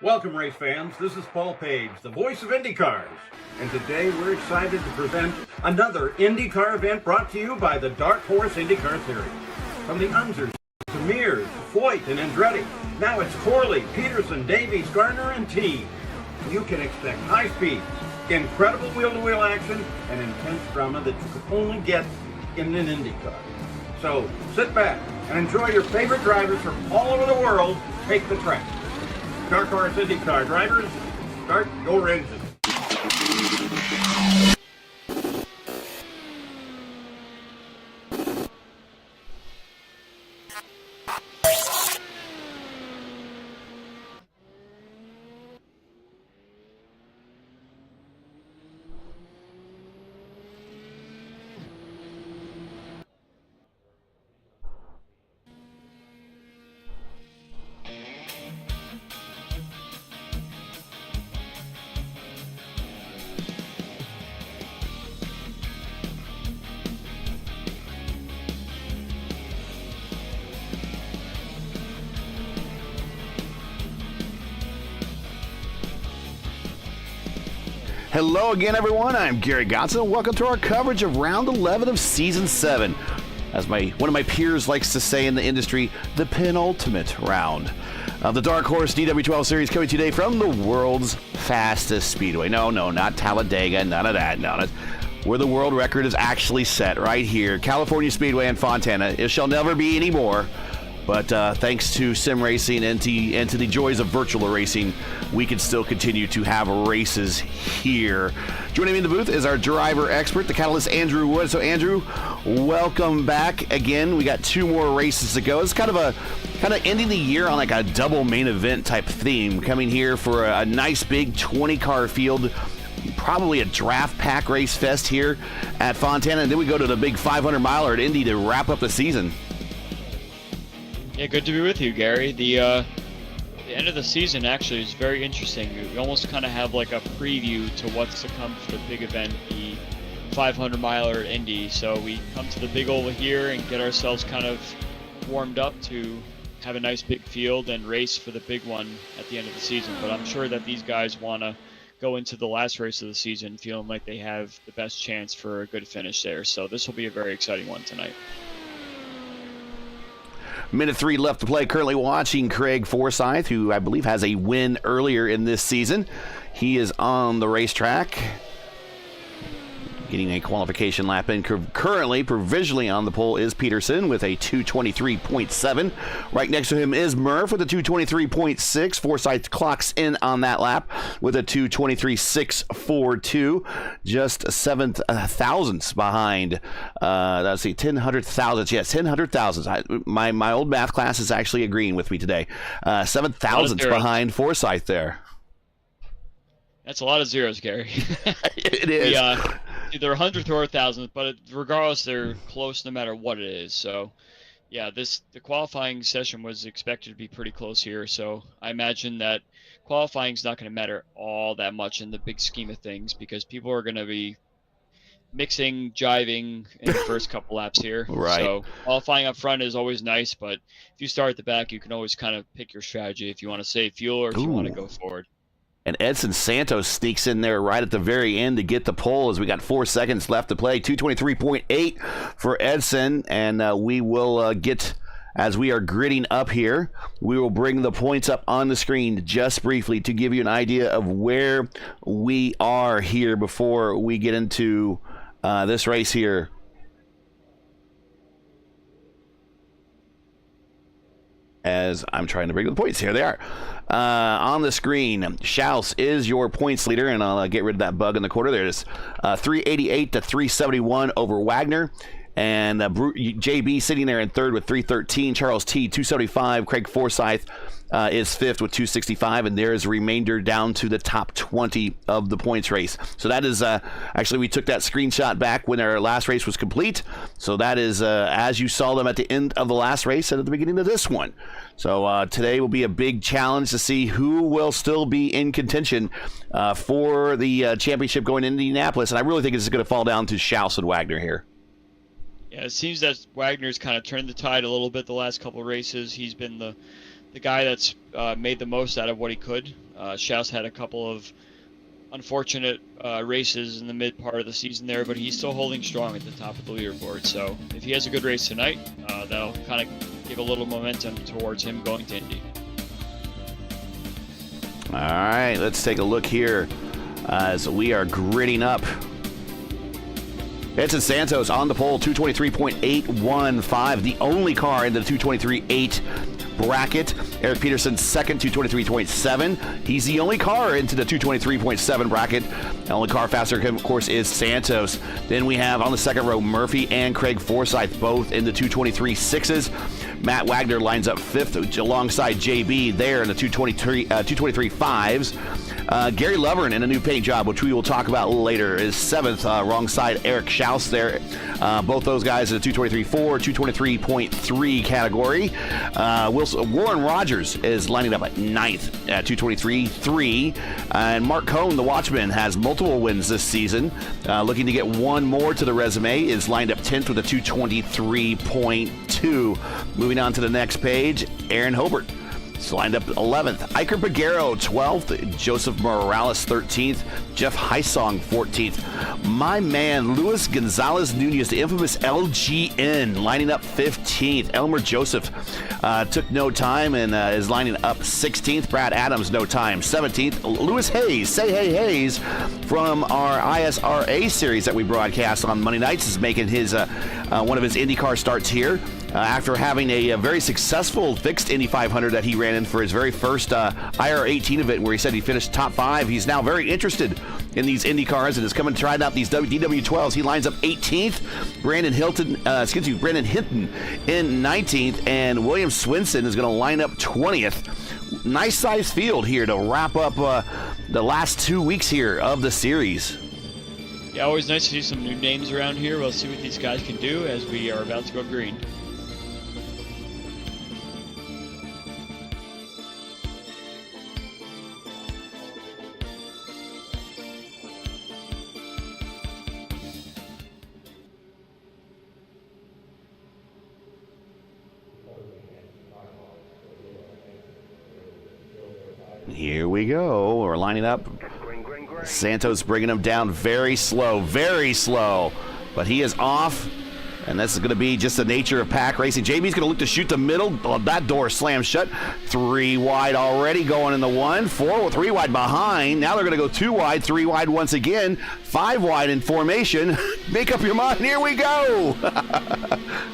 Welcome, race fans. This is Paul Page, the voice of IndyCars. And today we're excited to present another IndyCar event brought to you by the Dark Horse IndyCar Series. From the Unzers to Mears, Foyt, and Andretti, now it's Corley, Peterson, Davies, Gardner, and Team. You can expect high speeds, incredible wheel-to-wheel action, and intense drama that you could only get in an IndyCar. So sit back and enjoy your favorite drivers from all over the world take the track. Dark Horse IndyCar drivers, start your engine. Hello again, everyone. I'm Gary Gotson, and welcome to our coverage of Round 11 of Season 7. As one of my peers likes to say in the industry, the penultimate round of the Dark Horse DW12 series, coming today from the world's fastest speedway. No, not Talladega, none of that. No, where the world record is actually set, right here, California Speedway in Fontana. It shall never be any more. But thanks to sim racing and to the joys of virtual racing, we can still continue to have races here. Joining me in the booth is our driver expert, the Catalyst, Andrew Wood. So, Andrew, welcome back again. We got two more races to go. It's kind of ending the year on like a double main event type theme. Coming here for a nice big 20-car field. Probably a draft pack race fest here at Fontana. And then we go to the big 500-miler at Indy to wrap up the season. Yeah, good to be with you, Gary. The end of the season actually is very interesting. We almost kind of have like a preview to what's to come for the big event, the 500-miler at Indy. So we come to the big oval here and get ourselves kind of warmed up to have a nice big field and race for the big one at the end of the season. But I'm sure that these guys want to go into the last race of the season feeling like they have the best chance for a good finish there. So this will be a very exciting one tonight. Minute 3 left to play. Currently watching Craig Forsyth, who I believe has a win earlier in this season. He is on the racetrack, getting a qualification lap in. Currently, provisionally on the pole is Peterson with a 2:23.7. Right next to him is Murph with a 2:23.6. Forsyth clocks in on that lap with a 2:23.642. Just 7 thousandths behind. Let's see, 10 thousandths. Yes, 10 thousandths. My old math class is actually agreeing with me today. 7 thousandths behind Forsyth there. That's a lot of zeros, Gary. It is. Either 100th or 1,000th, but regardless, they're close no matter what it is. So, yeah, the qualifying session was expected to be pretty close here. So I imagine that qualifying is not going to matter all that much in the big scheme of things because people are going to be mixing, jiving in the first couple laps here. Right. So qualifying up front is always nice, but if you start at the back, you can always kind of pick your strategy if you want to save fuel or if you want to go forward. And Edson Santos sneaks in there right at the very end to get the pole as we got 4 seconds left to play. 2:23.8 for Edson, and we will get, as we are gridding up here, we will bring the points up on the screen just briefly to give you an idea of where we are here before we get into this race here. As I'm trying to bring the points. Here they are. On the screen, Schaus is your points leader, and I'll get rid of that bug in the corner. There's 388 to 371 over Wagner. And JB sitting there in third with 313. Charles T, 275. Craig Forsyth is fifth with 265. And there is a remainder down to the top 20 of the points race. So that is, actually, we took that screenshot back when our last race was complete. So that is as you saw them at the end of the last race and at the beginning of this one. So today will be a big challenge to see who will still be in contention for the championship going into Indianapolis. And I really think this is going to fall down to Schaus and Wagner here. Yeah, it seems that Wagner's kind of turned the tide a little bit the last couple of races. He's been the guy that's made the most out of what he could. Schaus had a couple of unfortunate races in the mid part of the season there, but he's still holding strong at the top of the leaderboard. So if he has a good race tonight, that'll kind of give a little momentum towards him going to Indy. All right, let's take a look here as we are gridding up. Edson Santos on the pole, 223.815, the only car in the 223.8 bracket. Eric Peterson second, 223.7. He's the only car into the 223.7 bracket. The only car faster, of course, is Santos. Then we have on the second row Murphy and Craig Forsyth, both in the 223.6s. Matt Wagner lines up fifth alongside JB there in the 223.5s. Gary Lovern in a new paint job, which we will talk about a little later, is seventh alongside Eric Schaus there. Both those guys in the 223.4, 223.3 category. Warren Rogers is lining up at ninth at 223.3. And Mark Cohn, the Watchman, has multiple wins this season. Looking to get one more to the resume, is lined up 10th with a 223.2. Moving on to the next page, Aaron Hobart lined up 11th. Iker Peguero 12th. Joseph Morales 13th. Jeff Heisong 14th. My man Luis Gonzalez Nunez, the infamous LGN, lining up 15th. Elmer Joseph took no time and is lining up 16th. Brad Adams, no time, 17th. Lewis Hayes, Say Hey Hayes, from our ISRA series that we broadcast on Monday nights, is making his one of his IndyCar starts here. After having a very successful fixed Indy 500 that he ran in for his very first IR18 event, where he said he finished top 5, he's now very interested in these Indy cars and is coming to try out these DW12s. He lines up 18th. Brandon Hinton in 19th, and William Swinson is going to line up 20th. Nice size field here to wrap up the last 2 weeks here of the series. Yeah, always nice to see some new names around here. We'll see what these guys can do as we are about to go green. Here we go. We're lining up. Santos bringing him down very slow, but he is off, and this is going to be just the nature of pack racing. JB's going to look to shoot the middle. Oh, that door slams shut. 3 wide already, going in the 1, 4, 3 wide behind. Now they're going to go 2 wide, 3 wide once again, 5 wide in formation. Make up your mind. Here we go.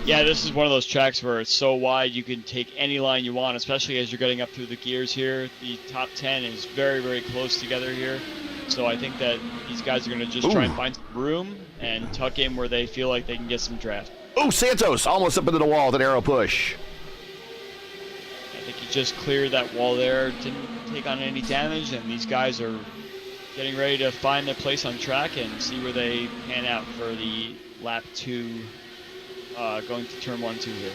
Yeah, this is one of those tracks where it's so wide you can take any line you want, especially as you're getting up through the gears here. The top 10 is very, very close together here. So I think that these guys are going to just try and find some room and tuck in where they feel like they can get some draft. Oh, Santos almost up into the wall with an arrow push. I think he just cleared that wall there, didn't take on any damage, and these guys are getting ready to find their place on track and see where they pan out for the lap 2, going to turn 1, 2 here.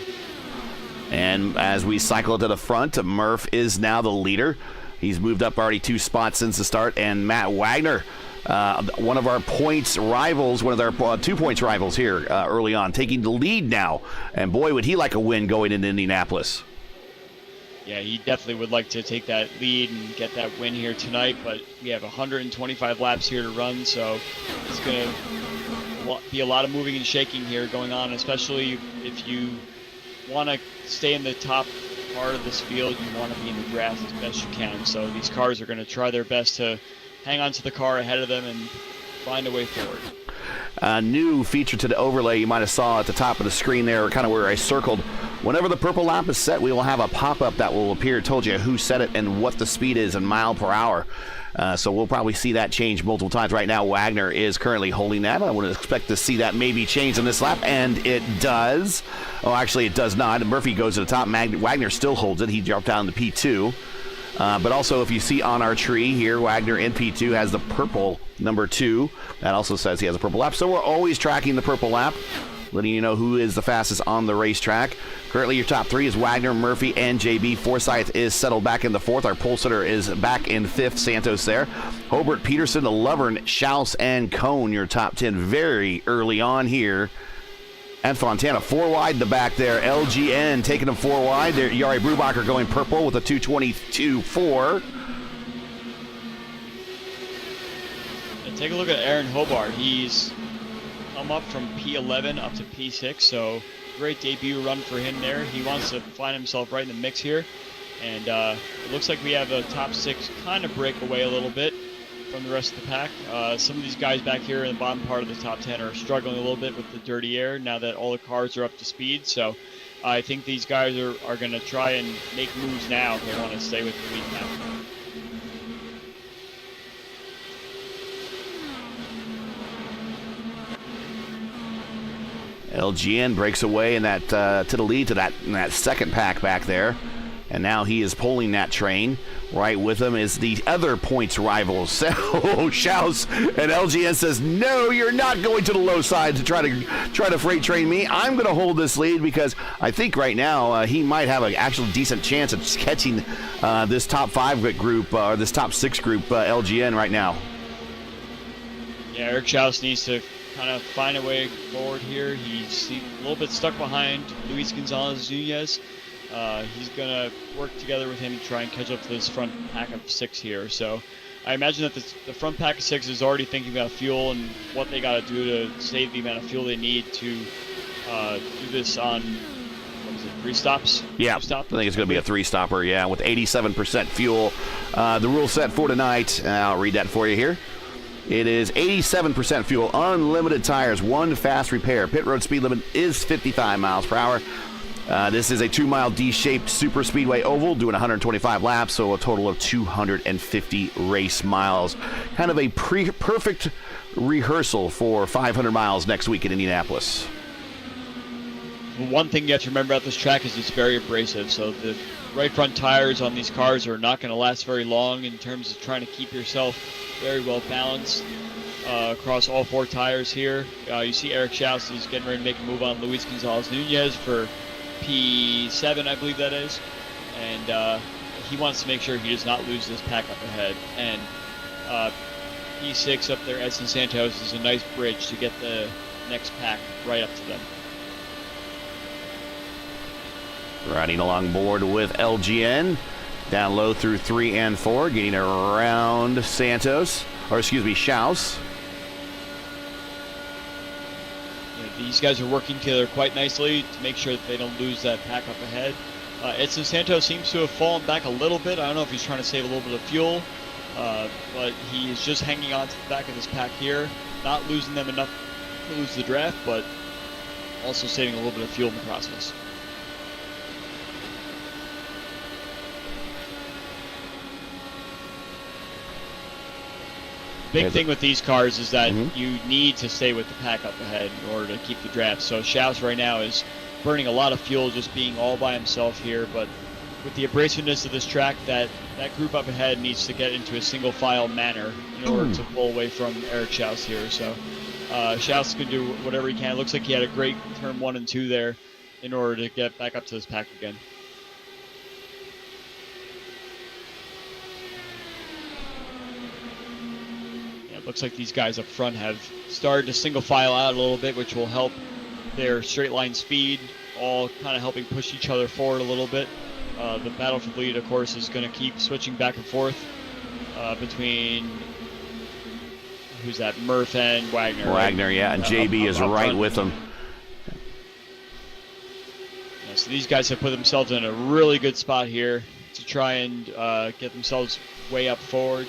And as we cycle to the front, Murph is now the leader. He's moved up already 2 spots since the start, and Matt Wagner, one of our points rivals, one of our 2 points rivals here early on, taking the lead now. And boy, would he like a win going into Indianapolis. Yeah, he definitely would like to take that lead and get that win here tonight, but we have 125 laps here to run, so it's going to be a lot of moving and shaking here going on, especially if you want to stay in the top part of this field. You want to be in the grass as best you can, so these cars are going to try their best to hang on to the car ahead of them and find a way forward. A new feature to the overlay you might have saw at the top of the screen there, kind of where I circled. Whenever the purple lap is set, we will have a pop-up that will appear, told you who set it and what the speed is in mile per hour. So we'll probably see that change multiple times. Right now, Wagner is currently holding that. I would expect to see that maybe change in this lap, and it does. Oh, actually, it does not. Murphy goes to the top. Wagner still holds it. He dropped down to P2. But also, if you see on our tree here, Wagner in P2 has the purple number 2. That also says he has a purple lap. So we're always tracking the purple lap, letting you know who is the fastest on the racetrack. Currently, your top 3 is Wagner, Murphy, and JB. Forsyth is settled back in the 4th. Our pole sitter is back in 5th. Santos there. Hobart, Peterson, Lovern, Schaus, and Cohn, your top 10 very early on here. And Fontana 4 wide in the back there. LGN taking them 4 wide. There, Yari Brubacher going purple with a 222.4. take a look at Aaron Hobart. He's come up from P11 up to P6, so great debut run for him there. He wants to find himself right in the mix here. And it looks like we have a top 6 kind of break away a little bit from the rest of the pack. Some of these guys back here in the bottom part of the top 10 are struggling a little bit with the dirty air now that all the cars are up to speed. So I think these guys are going to try and make moves now if they want to stay with the lead pack. LGN breaks away in that to the lead in that second pack back there, and now he is pulling that train. Right with him is the other points rivals. So Schaus, and LGN says, "No, you're not going to the low side to try to freight train me. I'm going to hold this lead because I think right now he might have an actual decent chance of catching this top 5 group or this top 6 group LGN right now." Yeah, Eric Schaus needs to kind of find a way forward here. He's a little bit stuck behind Luis Gonzalez Nunez. He's going to work together with him to try and catch up to this front pack of 6 here. So I imagine that the front pack of 6 is already thinking about fuel and what they got to do to save the amount of fuel they need to do this on, what is it, 3 stops? Yeah, 2 stop? I think it's going to be a 3-stopper, yeah, with 87% fuel. The rule set for tonight, I'll read that for you here. It is 87% fuel, unlimited tires, 1 fast repair. Pit road speed limit is 55 miles per hour. This is a 2-mile D-shaped super speedway oval doing 125 laps, so a total of 250 race miles. Kind of a perfect rehearsal for 500 miles next week in Indianapolis. One thing you have to remember about this track is it's very abrasive, so the right front tires on these cars are not going to last very long in terms of trying to keep yourself very well balanced across all 4 tires here. You see Eric Schaus is getting ready to make a move on Luis Gonzalez Nunez for P7, I believe that is, and he wants to make sure he does not lose this pack up ahead. And P6 up there, Edson Santos, is a nice bridge to get the next pack right up to them. Riding along board with LGN, down low through 3 and 4, getting around Santos, or excuse me, Schaus. These guys are working together quite nicely to make sure that they don't lose that pack up ahead. Edson Santos seems to have fallen back a little bit. I don't know if he's trying to save a little bit of fuel, but he is just hanging on to the back of this pack here, not losing them enough to lose the draft, but also saving a little bit of fuel in the process. Big thing with these cars is that you need to stay with the pack up ahead in order to keep the draft. So Schaus right now is burning a lot of fuel just being all by himself here, but with the abrasiveness of this track, that group up ahead needs to get into a single file manner in order to pull away from Eric Schaus here. So Schaus can do whatever he can. It looks like he had a great turn 1 and 2 there in order to get back up to this pack again. Looks like these guys up front have started to single file out a little bit, which will help their straight line speed, all kind of helping push each other forward a little bit. The battle for the lead, of course, is going to keep switching back and forth between, who's that, Murph and Wagner. Wagner, right? Yeah, and JB is right with them. Yeah, so these guys have put themselves in a really good spot here to try and get themselves way up forward.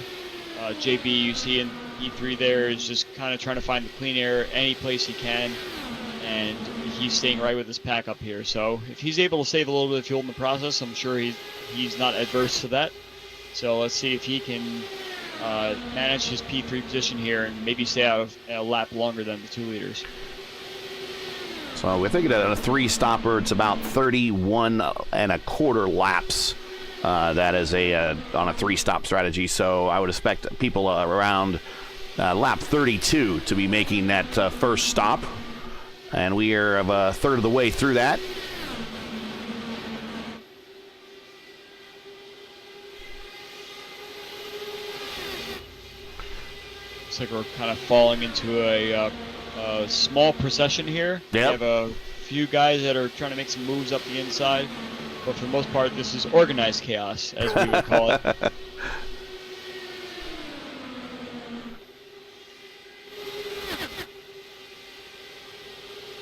JB, you see in E3 there, is just kind of trying to find the clean air any place he can, and he's staying right with his pack up here. So if he's able to save a little bit of fuel in the process, I'm sure he's not adverse to that. So let's see if he can manage his P3 position here and maybe stay out of a lap longer than the 2 leaders. So we're thinking that a 3-stopper, it's about 31 and a quarter laps. That is on a 3-stop strategy. So I would expect people around lap 32 to be making that first stop. And we are a third of the way through that. Looks like we're kind of falling into a small procession here. Yep. We have a few guys that are trying to make some moves up the inside. But for the most part, this is organized chaos, as we would call it.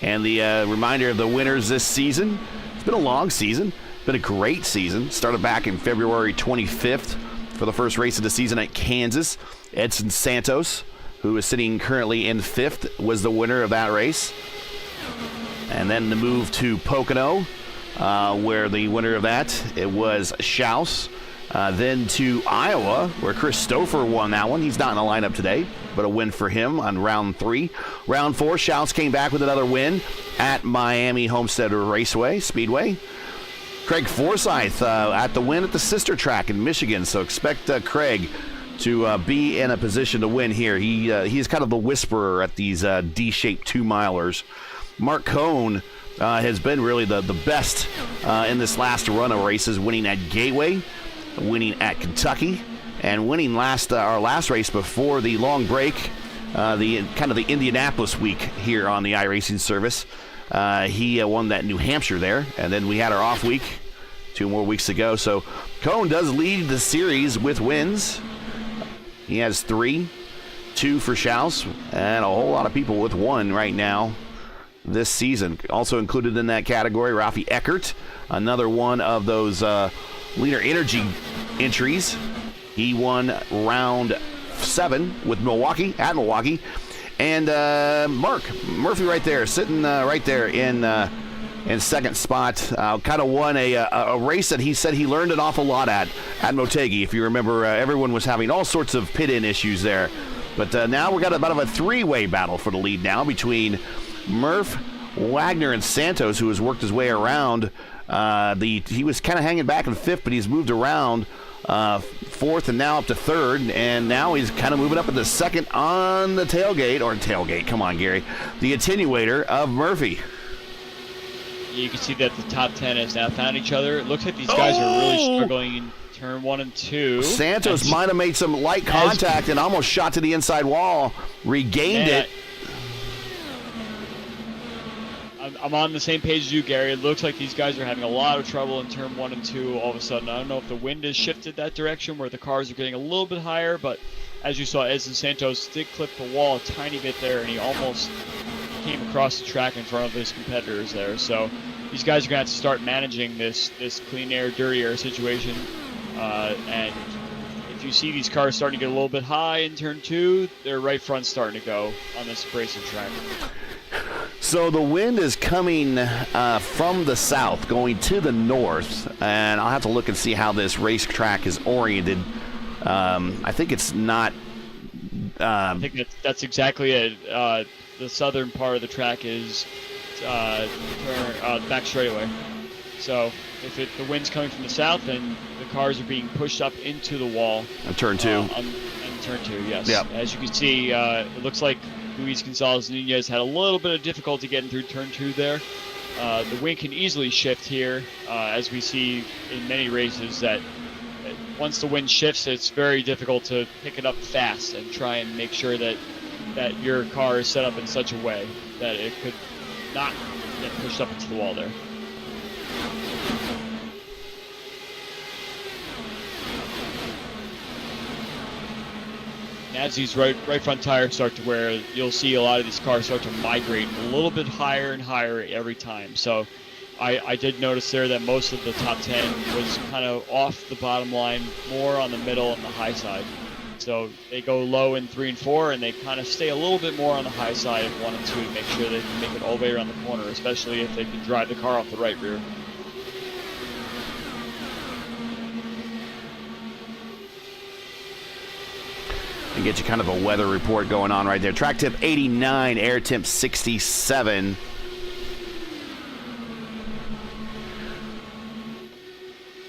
And the reminder of the winners this season. It's been a long season. Been a great season. Started back in February 25th for the first race of the season at Kansas. Edson Santos, who is sitting currently in 5th, was the winner of that race. And then the move to Pocono, where the winner of that, it was Schaus. Then to Iowa, where Chris Stouffer won that one. He's not in the lineup today, but a win for him on round 3. Round 4, Schaus came back with another win at Miami Homestead Raceway Speedway. Craig Forsyth at the win at the sister track in Michigan, so expect Craig to be in a position to win here. He's kind of the whisperer at these D-shaped 2-milers. Mark Cohn has been really the best in this last run of races, winning at Gateway, winning at Kentucky, and winning our last race before the long break, the Indianapolis week here on the iRacing service. He won that New Hampshire there, and then we had our off week 2 more weeks ago. So Cohn does lead the series with wins. He has 3, 2 for Schaus, and a whole lot of people with 1 right now this season. Also included in that category, Rafi Eckert, another one of those leaner energy entries. He won round 7 with Milwaukee, at Milwaukee. And Mark Murphy right there, sitting right there in second spot, kind of won a race that he said he learned an awful lot at Motegi. If you remember, everyone was having all sorts of pit-in issues there. But now we got about a 3-way battle for the lead now between Murph, Wagner, and Santos, who has worked his way around. He was kind of hanging back in 5th, but he's moved around 4th and now up to 3rd, and now he's kind of moving up into 2nd on the tailgate, come on, Gary, the attenuator of Murphy. You can see that the top 10 has now found each other. It looks like these guys are really struggling in turn 1 and 2. Santos might have made some light contact and almost shot to the inside wall, regained it. I'm on the same page as you, Gary. It looks like these guys are having a lot of trouble in turn 1 and 2 all of a sudden. I don't know if the wind has shifted that direction where the cars are getting a little bit higher, but as you saw, Edson Santos did clip the wall a tiny bit there, and he almost came across the track in front of his competitors there. So these guys are going to have to start managing this clean air, dirty air situation. And if you see these cars starting to get a little bit high in turn 2, their right front's starting to go on this abrasive track. So the wind is coming from the south, going to the north, and I'll have to look and see how this racetrack is oriented. I think it's not... I think that's exactly it. The southern part of the track is back straightaway. So if the wind's coming from the south, then the cars are being pushed up into the wall. On turn 2. On turn 2, yes. Yep. As you can see, it looks like Luis Gonzalez-Nunez had a little bit of difficulty getting through turn 2 there. The wind can easily shift here, as we see in many races that once the wind shifts, it's very difficult to pick it up fast and try and make sure that your car is set up in such a way that it could not get pushed up into the wall there. As these right front tires start to wear, you'll see a lot of these cars start to migrate a little bit higher and higher every time. So I did notice there that most of the top 10 was kind of off the bottom line, more on the middle and the high side. So they go low in 3 and 4, and they kind of stay a little bit more on the high side of 1 and 2 to make sure they can make it all the way around the corner, especially if they can drive the car off the right rear. And get you kind of a weather report going on right there. Track temp 89, air temp 67.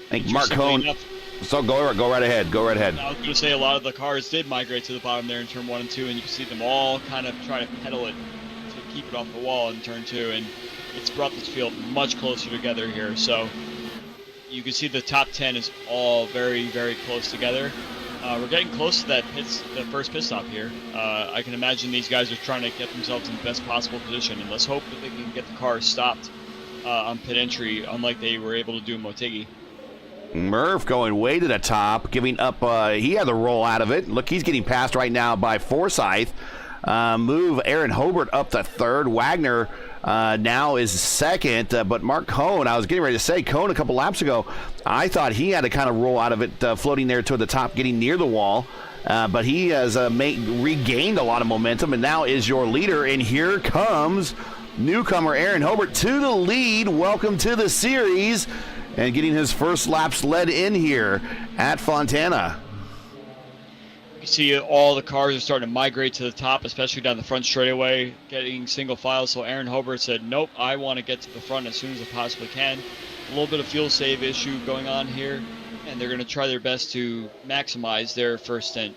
I think Mark Cohn. So go right ahead. Go right ahead. I was going to say a lot of the cars did migrate to the bottom there in turn 1 and 2, and you can see them all kind of try to pedal it to keep it off the wall in turn 2, and it's brought this field much closer together here. So you can see the top 10 is all very, very close together. We're getting close to the first pit stop here. I can imagine these guys are trying to get themselves in the best possible position, and let's hope that they can get the car stopped on pit entry, unlike they were able to do in Motegi. Murph going way to the top, giving up. He had the roll out of it. Look, he's getting passed right now by Forsyth. move Aaron Hobart up to third. Wagner now is second, but Mark Cohn, I was getting ready to say, Cohn a couple laps ago, I thought he had to kind of roll out of it, floating there toward the top, getting near the wall. But he has regained a lot of momentum and now is your leader. And here comes newcomer Aaron Hobart to the lead. Welcome to the series. And getting his first laps led in here at Fontana. You see all the cars are starting to migrate to the top, especially down the front straightaway, getting single file. So Aaron Hobart said, nope, I want to get to the front as soon as I possibly can. A little bit of fuel save issue going on here, and they're going to try their best to maximize their first stint.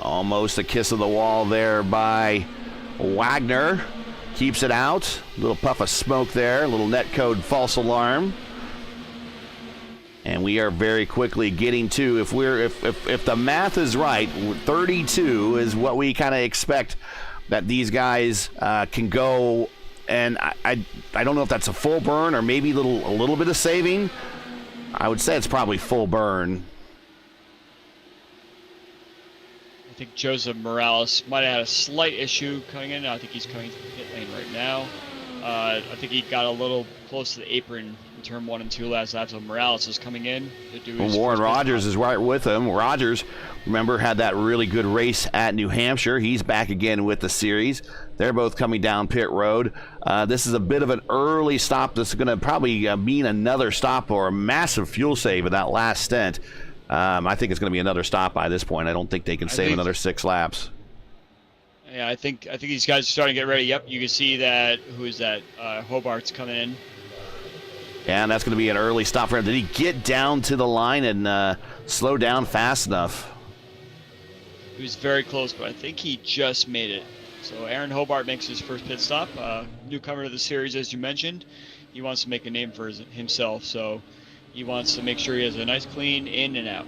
Almost a kiss of the wall there by Wagner. Keeps it out. Little puff of smoke there. Little netcode false alarm. And we are very quickly getting to, if the math is right, 32 is what we kind of expect that these guys can go. And I don't know if that's a full burn or maybe a little bit of saving. I would say it's probably full burn. I think Joseph Morales might have had a slight issue coming in. I think he's coming to the pit lane right now. I think he got a little close to the apron in turn 1 and 2 last lap, so Morales is coming in to do his Warren Rogers is right with him. Rogers, remember, had that really good race at New Hampshire. He's back again with the series. They're both coming down pit road. This is a bit of an early stop. This is going to probably mean another stop or a massive fuel save in that last stint. I think it's going to be another stop by this point. I don't think they can save another 6 laps. Yeah, I think these guys are starting to get ready. Yep, you can see that. Who is that? Hobart's coming in. Yeah, and that's going to be an early stop for him. Did he get down to the line and slow down fast enough? He was very close, but I think he just made it. So Aaron Hobart makes his first pit stop. Newcomer to the series, as you mentioned. He wants to make a name for himself, so he wants to make sure he has a nice clean in and out.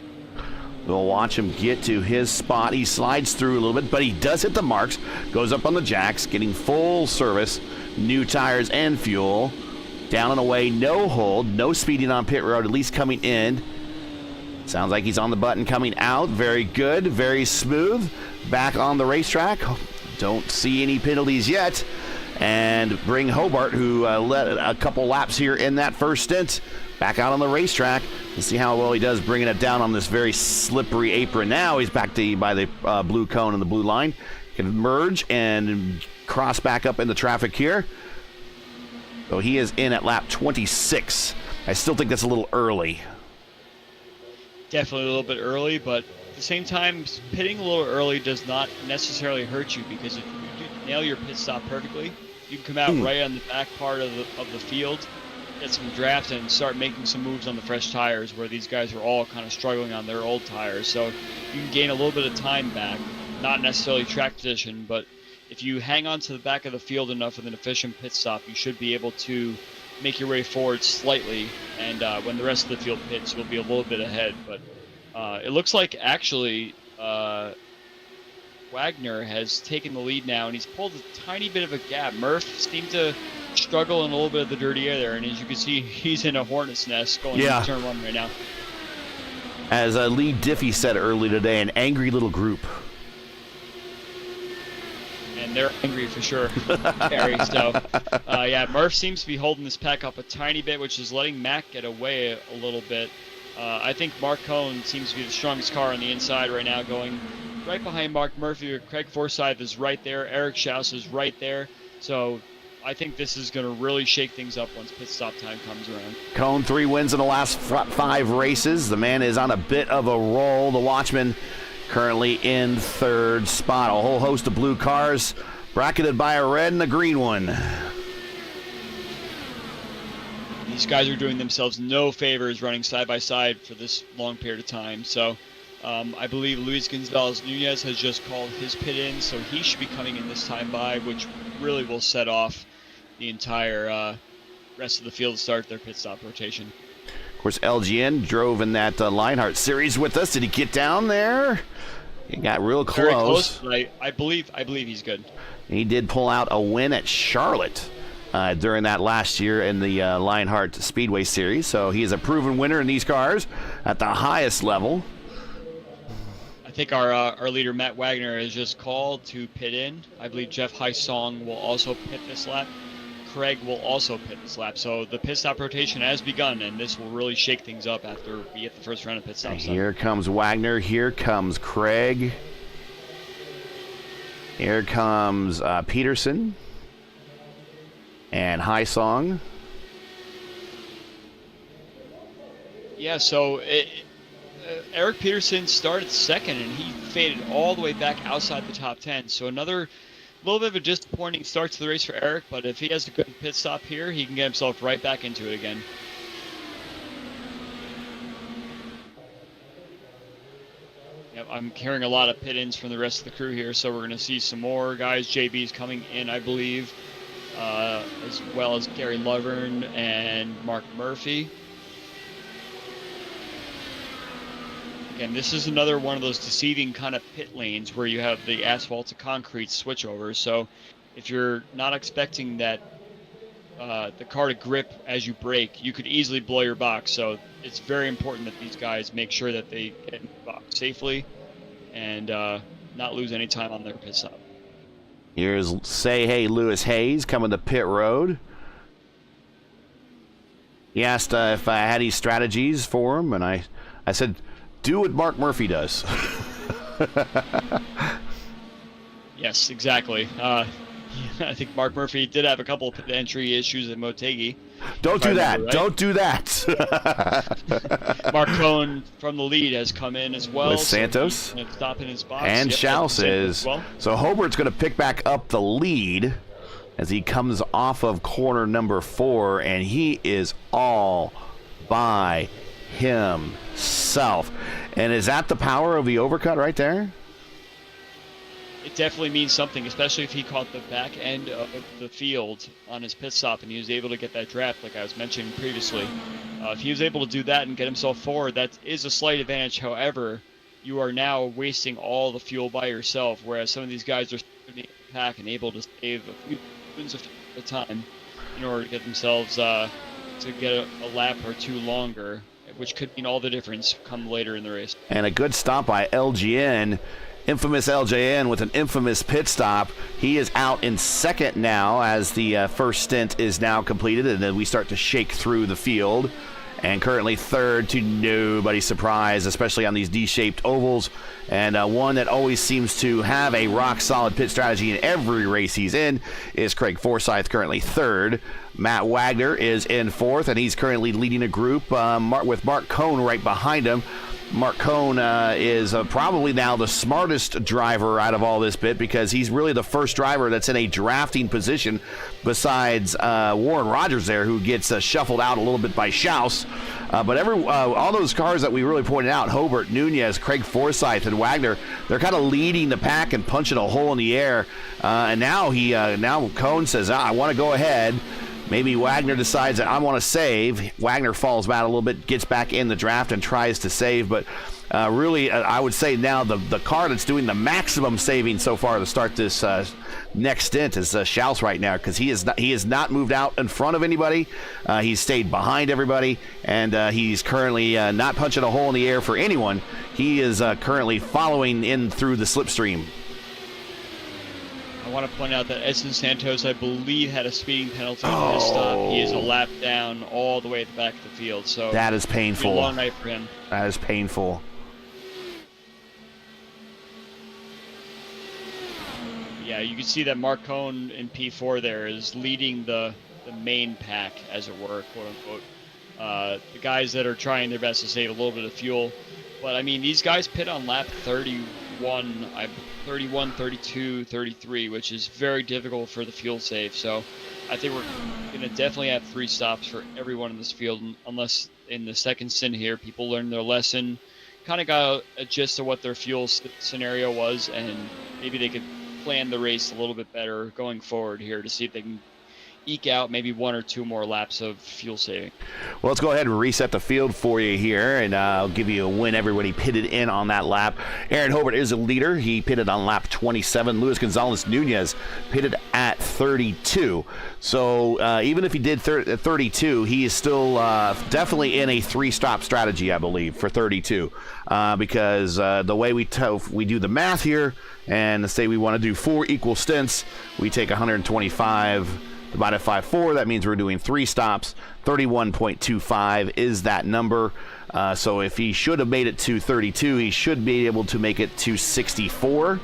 We'll watch him get to his spot. He slides through a little bit, but he does hit the marks. Goes up on the jacks, getting full service, new tires and fuel. Down and away, no hold, no speeding on pit road, at least coming in. Sounds like he's on the button coming out. Very good, very smooth. Back on the racetrack. Don't see any penalties yet. And bring Hobart, who led a couple laps here in that first stint, back out on the racetrack. Let's see how well he does bringing it down on this very slippery apron. Now he's back to by the blue cone and the blue line. Can merge and cross back up in the traffic here. So he is in at lap 26. I still think that's a little early. Definitely a little bit early, but at the same time, pitting a little early does not necessarily hurt you, because if you nail your pit stop perfectly, you can come out right on the back part of the field, get some draft, and start making some moves on the fresh tires, where these guys are all kind of struggling on their old tires. So you can gain a little bit of time back, not necessarily track position, but if you hang on to the back of the field enough with an efficient pit stop, you should be able to make your way forward slightly, and when the rest of the field pits, you'll be a little bit ahead. But it looks like actually Wagner has taken the lead now, and he's pulled a tiny bit of a gap. Murph seemed to struggle in a little bit of the dirty air there, and as you can see, he's in a hornet's nest going into turn 1 right now. As Lee Diffie said earlier today, an angry little group. And they're angry for sure, Gary. So, yeah, Murph seems to be holding this pack up a tiny bit, which is letting Mack get away a little bit. I think Mark Cohn seems to be the strongest car on the inside right now, going right behind Mark Murphy. Craig Forsyth is right there. Eric Schaus is right there. So I think this is going to really shake things up once pit stop time comes around. Cohn 3 wins in the last 5 races. The man is on a bit of a roll. The Watchman currently in 3rd spot. A whole host of blue cars bracketed by a red and a green one. These guys are doing themselves no favors running side by side for this long period of time. So I believe Luis Gonzalez Nunez has just called his pit in, so he should be coming in this time by, which really will set off the entire rest of the field to start their pit stop rotation. Of course, LGN drove in that Lionheart series with us. Did he get down there? He got real close. Very close, but I believe he's good. He did pull out a win at Charlotte during that last year in the Lionheart Speedway Series. So he is a proven winner in these cars at the highest level. I I think our leader Matt Wagner is just called to pit in. I believe Jeff Heisong will also pit this lap. Craig will also pit this lap. So the pit stop rotation has begun, and this will really shake things up after we get the first round of pit stops. Here comes Wagner. Here comes Craig. Here comes Peterson and Heisong. Yeah, so Eric Peterson started second, and he faded all the way back outside the top 10. So another little bit of a disappointing start to the race for Eric, but if he has a good pit stop here, he can get himself right back into it again. Yep, I'm hearing a lot of pit-ins from the rest of the crew here, so we're going to see some more guys. JB's coming in, I believe, as well as Gary Lovern and Mark Murphy. Again, this is another one of those deceiving kind of pit lanes where you have the asphalt to concrete switchover. So if you're not expecting that the car to grip as you brake, you could easily blow your box. So it's very important that these guys make sure that they get in the box safely and not lose any time on their pit stop. Here's Say Hey Lewis Hayes coming to pit road. He asked if I had any strategies for him, and I said, do what Mark Murphy does. Yes, exactly. I think Mark Murphy did have a couple of entry issues at Motegi. Don't do that. Right. Don't do that. Mark Cohn from the lead has come in as well. With Santos. So stop in his box. And Schaus is. Well. So Hobart's going to pick back up the lead as he comes off of corner number 4, and he is all by himself. And is that the power of the overcut right there? It definitely means something, especially if he caught the back end of the field on his pit stop and he was able to get that draft like I was mentioning previously. If he was able to do that and get himself forward, that is a slight advantage. However, you are now wasting all the fuel by yourself, whereas some of these guys are in the pack and able to save a few seconds of fuel at a time in order to get themselves to get a lap or two longer, which could mean all the difference come later in the race. And a good stop by LGN, infamous LJN with an infamous pit stop. He is out in second now as the first stint is now completed, and then we start to shake through the field. And currently third to nobody's surprise, especially on these D-shaped ovals. And one that always seems to have a rock-solid pit strategy in every race he's in is Craig Forsyth, currently third. Matt Wagner is in fourth, and he's currently leading a group with Mark Cohn right behind him. Mark Cohn is probably now the smartest driver out of all this bit, because he's really the first driver that's in a drafting position besides Warren Rogers there, who gets shuffled out a little bit by Schaus. But all those cars that we really pointed out, Hobart, Nunez, Craig Forsyth, and Wagner, they're kind of leading the pack and punching a hole in the air. And now Cohn says, I want to go ahead. Maybe Wagner decides that I want to save. Wagner falls back a little bit, gets back in the draft and tries to save. But really, I would say now the car that's doing the maximum saving so far to start this next stint is Schaus right now, because he has not moved out in front of anybody. He's stayed behind everybody, and he's currently not punching a hole in the air for anyone. He is currently following in through the slipstream. I want to point out that Edson Santos, I believe, had a speeding penalty for his stop. He is a lap down all the way at the back of the field. So that is painful. A long night for him. That is painful. Yeah, you can see that Mark Cohn in P4 there is leading the main pack, as it were, quote unquote. The guys that are trying their best to save a little bit of fuel. But, I mean, these guys pit on lap 31, 32, 33, which is very difficult for the fuel save. So I think we're going to definitely have 3 stops for everyone in this field, unless in the second stint here people learn their lesson, kind of got a gist of what their fuel scenario was, and maybe they could plan the race a little bit better going forward here to see if they can eke out maybe 1 or 2 more laps of fuel saving. Well, let's go ahead and reset the field for you here, and I'll give you a win. Everybody pitted in on that lap. Aaron Hobart is a leader. He pitted on lap 27. Luis Gonzalez Nunez pitted at 32. So even if he did 32, he is still definitely in a 3-stop strategy, I believe, for 32. Because the way we do the math here, and say we want to do 4 equal stints, we take 125 divided by 4. That means we're doing 3 stops. 31.25 is that number. So if he should have made it to 32, he should be able to make it to 64.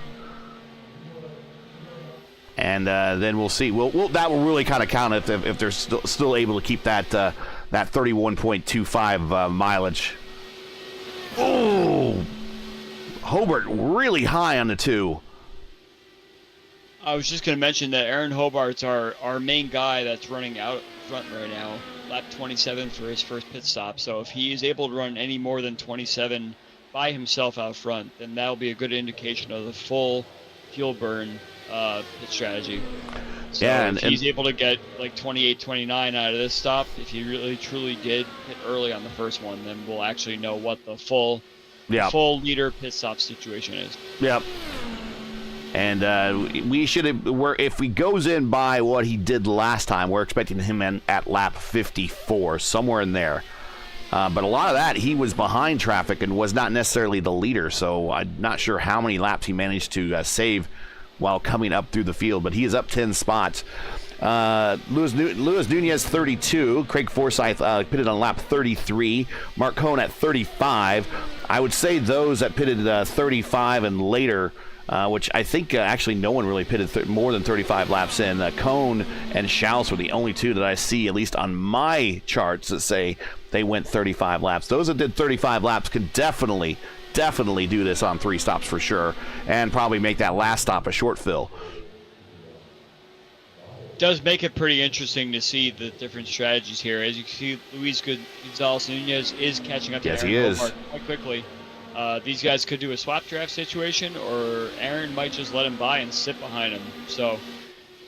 And then we'll see. That will really kind of count if they're still able to keep that 31.25 mileage. Oh, Hobart really high on the 2. I was just going to mention that Aaron Hobart's our main guy that's running out front right now, lap 27 for his first pit stop. So if he is able to run any more than 27 by himself out front, then that'll be a good indication of the full fuel burn pit strategy. So yeah, if he's able to get like 28, 29 out of this stop, if he really truly did hit early on the first one, then we'll actually know what the full leader pit stop situation is. Yep. And if he goes in by what he did last time, we're expecting him at lap 54, somewhere in there. But a lot of that, he was behind traffic and was not necessarily the leader, so I'm not sure how many laps he managed to save while coming up through the field, but he is up 10 spots. Luis Nunez, 32. Craig Forsyth pitted on lap 33. Mark Cohn at 35. I would say those that pitted 35 and later, which I think actually no one really pitted more than 35 laps in. Cohn and Schaus were the only 2 that I see, at least on my charts, that say they went 35 laps. Those that did 35 laps can definitely do this on 3 stops for sure, and probably make that last stop a short fill. Does make it pretty interesting to see the different strategies here. As you can see, Luis Gonzalez Nunez is catching up to Aaron Hobart quite quickly. These guys could do a swap draft situation, or Aaron might just let him by and sit behind him. So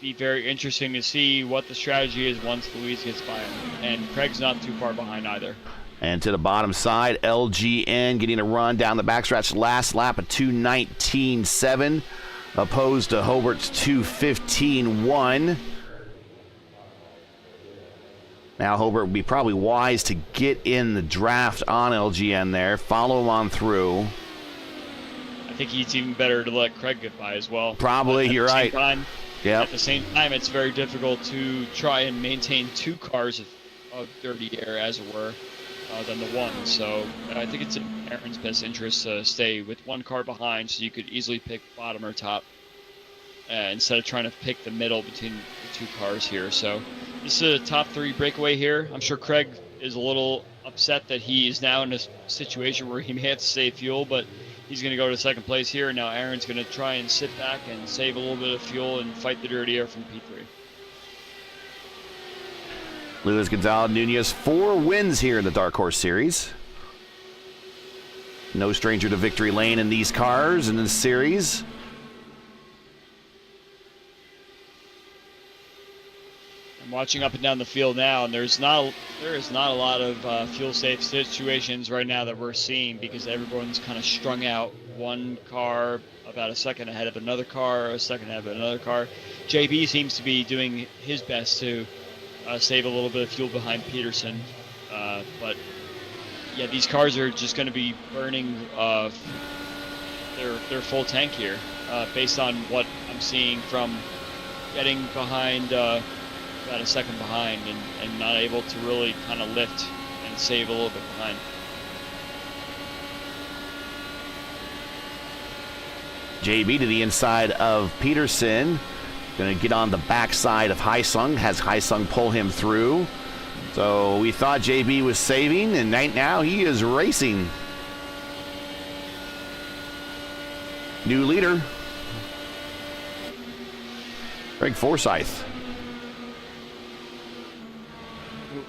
be very interesting to see what the strategy is once Luis gets by him. And Craig's not too far behind either. And to the bottom side, LGN getting a run down the backstretch. Last lap of 2:19.7, opposed to Hobart's 2:15.1. Now Hobart would be probably wise to get in the draft on LGN there, follow him on through. I think it's even better to let Craig get by as well. Probably, you're right. At the same time, it's very difficult to try and maintain 2 cars of dirty air, as it were, than the 1. So I think it's in Aaron's best interest to stay with 1 car behind, so you could easily pick bottom or top instead of trying to pick the middle between the 2 cars here. So this is a top 3 breakaway here. I'm sure Craig is a little upset that he is now in a situation where he may have to save fuel, but he's going to go to 2nd place here. Now Aaron's going to try and sit back and save a little bit of fuel and fight the dirty air from P3. Luis Gonzalez Nunez, 4 wins here in the Dark Horse Series. No stranger to victory lane in these cars in this series. I'm watching up and down the field now, and there is not a lot of fuel safe situations right now that we're seeing, because everyone's kind of strung out. 1 car about a second ahead of another car, a second ahead of another car. JB seems to be doing his best to save a little bit of fuel behind Peterson, but yeah, these cars are just going to be burning their full tank here, based on what I'm seeing from getting behind. About a second behind and not able to really kind of lift and save a little bit behind. JB to the inside of Peterson. Going to get on the backside of Haisung. Has Haisung pull him through. So we thought JB was saving, and right now he is racing. New leader, Craig Forsyth.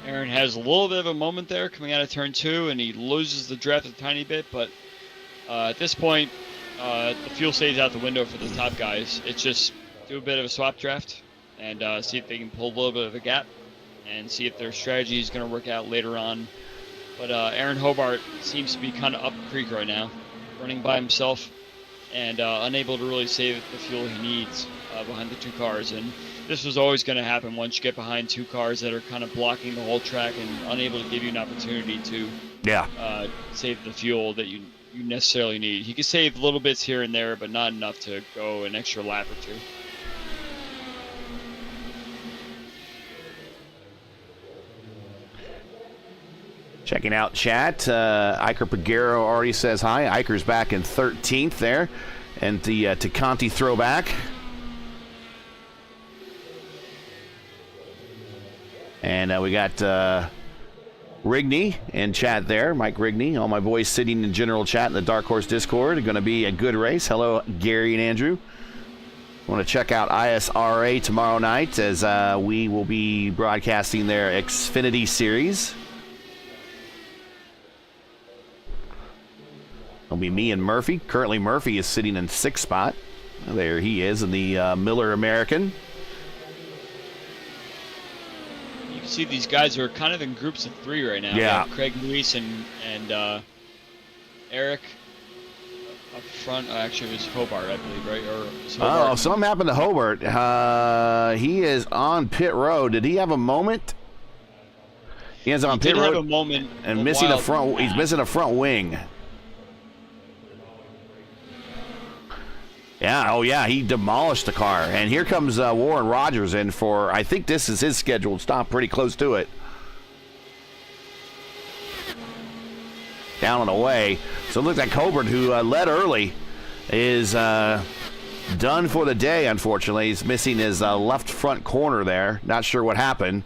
Aaron has a little bit of a moment there coming out of turn 2, and he loses the draft a tiny bit, but at this point, the fuel stays out the window for the top guys. It's just do a bit of a swap draft and see if they can pull a little bit of a gap and see if their strategy is going to work out later on. But Aaron Hobart seems to be kind of up the creek right now, running by himself and unable to really save the fuel he needs behind the two cars. And this was always going to happen once you get behind two cars that are kind of blocking the whole track and unable to give you an opportunity to save the fuel that you necessarily need. He could save little bits here and there, but not enough to go an extra lap or two. Checking out chat, Iker Pagero already says hi. Iker's back in 13th there, and the Tacanti throwback. And we got Rigney in chat there, Mike Rigney. All my boys sitting in general chat in the Dark Horse Discord. Going to be a good race. Hello, Gary and Andrew. Want to check out ISRA tomorrow night as we will be broadcasting their Xfinity Series. It'll be me and Murphy. Currently, Murphy is sitting in 6th spot. There he is in the Miller American. You can see these guys are kind of in groups of 3 right now. Yeah. Craig Luis and Eric up front. Actually, it was Hobart, I believe, right? Or oh, something happened to Hobart. He is on pit road. Did he have a moment? He is on pit road. He did have a moment. And missing a front. He's missing a front wing. Yeah, oh yeah, he demolished the car. And here comes Warren Rogers in for, I think this is his scheduled stop, pretty close to it. Down and away. So it looks like Hobart, who led early, is done for the day, unfortunately. He's missing his left front corner there. Not sure what happened.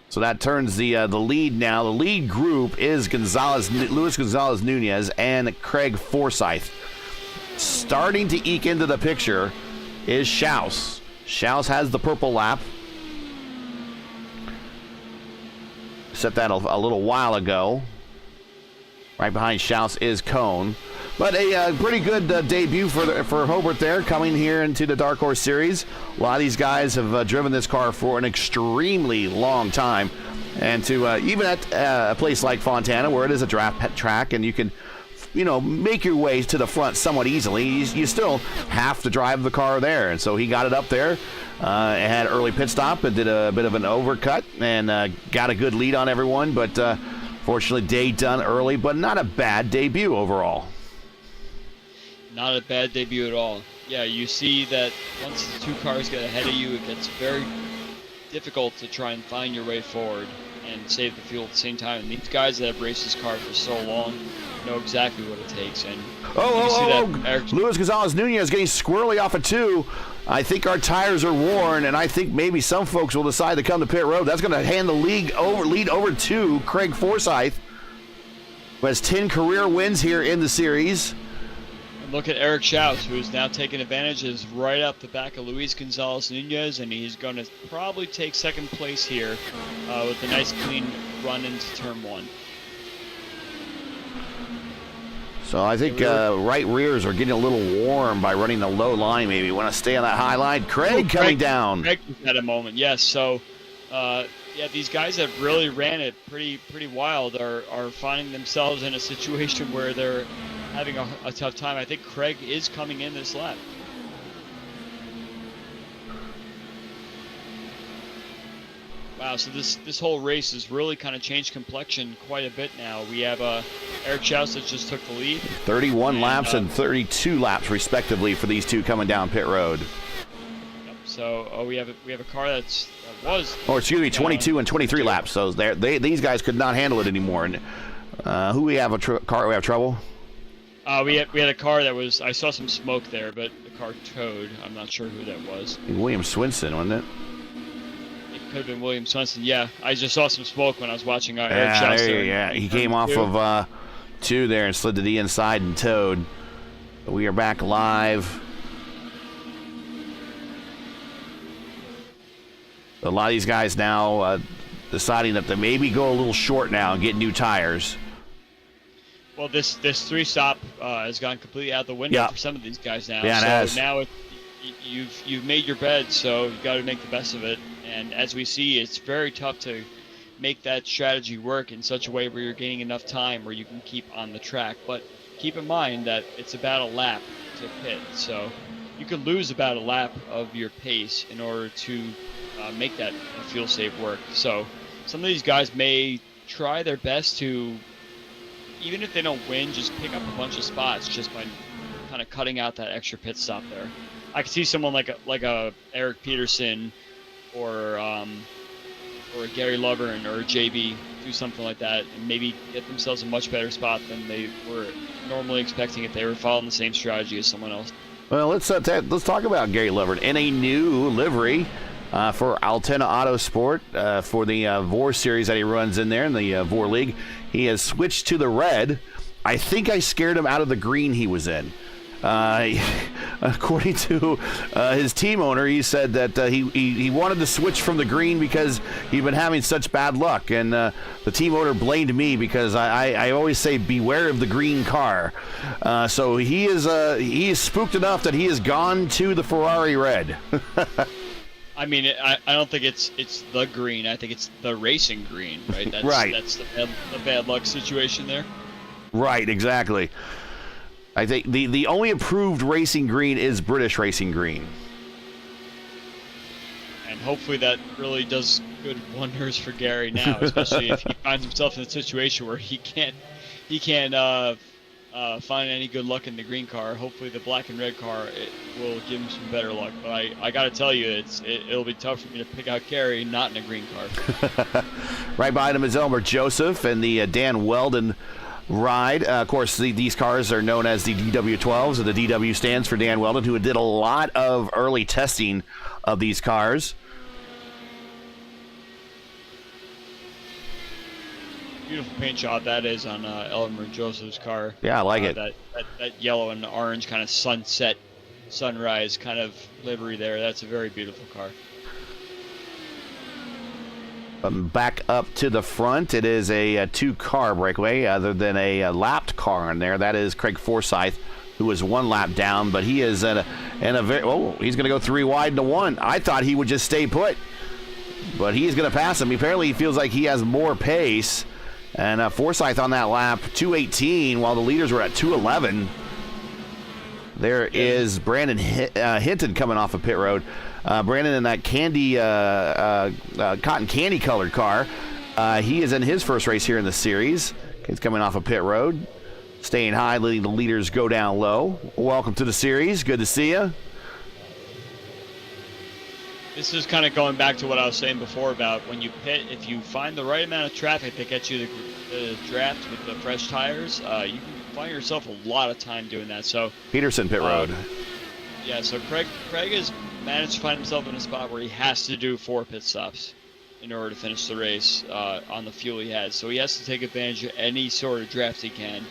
So that turns the lead now. The lead group is Luis Gonzalez Nunez and Craig Forsyth. Starting to eke into the picture is Schaus. Schaus has the purple lap. Set that a little while ago. Right behind Schaus is Cohn. But a pretty good debut for Hobart there, coming here into the Dark Horse Series. A lot of these guys have driven this car for an extremely long time. And to even at a place like Fontana, where it is a draft track and you can make your way to the front somewhat easily, you still have to drive the car there. And so he got it up there, had an early pit stop and did a bit of an overcut and got a good lead on everyone. But fortunately, day done early, but not a bad debut overall. Not a bad debut at all. Yeah, you see that once the two cars get ahead of you, it gets very difficult to try and find your way forward and save the fuel at the same time. And these guys that have raced this car for so long know exactly what it takes. And Luis Gonzalez Nunez getting squirrely off of 2. I think our tires are worn, and I think maybe some folks will decide to come to pit road. That's going to hand the lead over to Craig Forsyth, who has 10 career wins here in the series. And look at Eric Schaus, who's now taking advantage, is right up the back of Luis Gonzalez Nunez, and he's going to probably take 2nd place here with a nice clean run into turn 1. So I think right rears are getting a little warm by running the low line. Maybe want to stay on that high line. Craig coming down. Craig had a moment, yes. So yeah, these guys that really ran it pretty wild are finding themselves in a situation where they're having a tough time. I think Craig is coming in this lap. Wow, so this whole race has really kind of changed complexion quite a bit now. We have Eric Schaus that just took the lead. 31 laps and 32 laps respectively for these two coming down pit road. Yep, so we have a car that was. Oh, excuse me, 22 and 23 laps. So these guys could not handle it anymore. And who we have car? We have trouble. We had a car that was. I saw some smoke there, but the car towed. I'm not sure who that was. William Swinson, wasn't it? Could have been William Swenson. Yeah, I just saw some smoke when I was watching Eric Schaus there. Yeah, he came off of 2 there and slid to the inside and towed. We are back live. A lot of these guys now deciding that they maybe go a little short now and get new tires. Well, this 3-stop has gone completely out the window for some of these guys now. Yeah, it has. Now you've made your bed, so you got to make the best of it. And as we see, it's very tough to make that strategy work in such a way where you're gaining enough time where you can keep on the track. But keep in mind that it's about a lap to pit, so you could lose about a lap of your pace in order to make that fuel save work. So some of these guys may try their best to, even if they don't win, just pick up a bunch of spots just by kind of cutting out that extra pit stop there. I could see someone like a Eric Peterson or a Gary Lovern or a JB do something like that and maybe get themselves a much better spot than they were normally expecting if they were following the same strategy as someone else. Well, let's talk about Gary Lovern in a new livery for Altena Autosport for the VOR series that he runs in there in the VOR League. He has switched to the red. I think I scared him out of the green he was in. According to his team owner, he said that he wanted to switch from the green because he'd been having such bad luck, and the team owner blamed me because I always say beware of the green car. So he is spooked enough that he has gone to the Ferrari red. I mean, I don't think it's the green. I think it's the racing green, right? That's, right. That's the bad luck situation there. Right, exactly. I think the only approved racing green is British racing green. And hopefully that really does good wonders for Gary now, especially if he finds himself in a situation where he can't find any good luck in the green car. Hopefully the black and red car will give him some better luck. But I got to tell you, it'll be tough for me to pick out Gary not in a green car. Right behind him is Elmer Joseph and the Dan Weldon ride. Of course, these cars are known as the DW12s, and the DW stands for Dan Weldon, who did a lot of early testing of these cars. Beautiful paint job that is on Elmer Joseph's car. Yeah, I like it. That yellow and orange kind of sunset, sunrise kind of livery there. That's a very beautiful car. Back up to the front, it is a two-car breakaway other than a lapped car in there. That is Craig Forsyth, who is one lap down, but he is in a very... Oh, he's going to go 3 wide into 1. I thought he would just stay put, but he's going to pass him. Apparently, he feels like he has more pace, and Forsyth on that lap, 2:18, while the leaders were at 2:11. There is Brandon Hinton coming off of pit road. Brandon in that cotton candy colored car. He is in his first race here in the series. He's coming off of pit road, staying high, letting the leaders go down low. Welcome to the series. Good to see you. This is kind of going back to what I was saying before about when you pit, if you find the right amount of traffic that gets you the draft with the fresh tires, you can find yourself a lot of time doing that. So Peterson pit road. Yeah, so Craig has managed to find himself in a spot where he has to do 4 pit stops in order to finish the race on the fuel he has. So he has to take advantage of any sort of draft he can.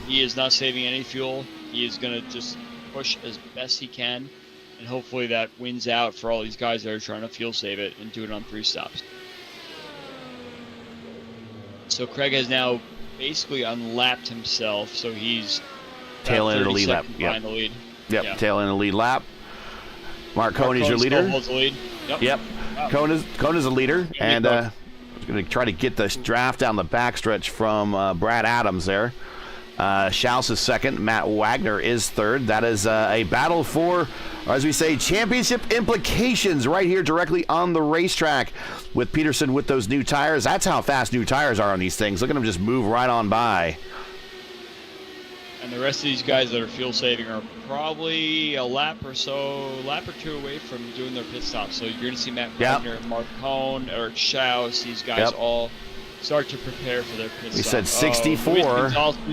He is not saving any fuel. He is going to just push as best he can, and hopefully that wins out for all these guys that are trying to fuel save it and do it on 3 stops. So Craig has now basically unlapped himself, so he's tail end of the lead lap. Yep. The lead. Yep, tail end of the lead lap. Mark Coney's your leader. Holds the lead. Yep. Wow. Kona's the leader, and going to try to get the draft down the backstretch from Brad Adams there. Schaus is second. Matt Wagner is third. That is a battle for, as we say, championship implications right here directly on the racetrack with Peterson with those new tires. That's how fast new tires are on these things. Look at them just move right on by. And the rest of these guys that are fuel saving are probably a lap or 2 away from doing their pit stop. So you're going to see Matt Wagner, Mark Cohn, Eric Schaus, these guys all start to prepare for their pit stop. We said 64.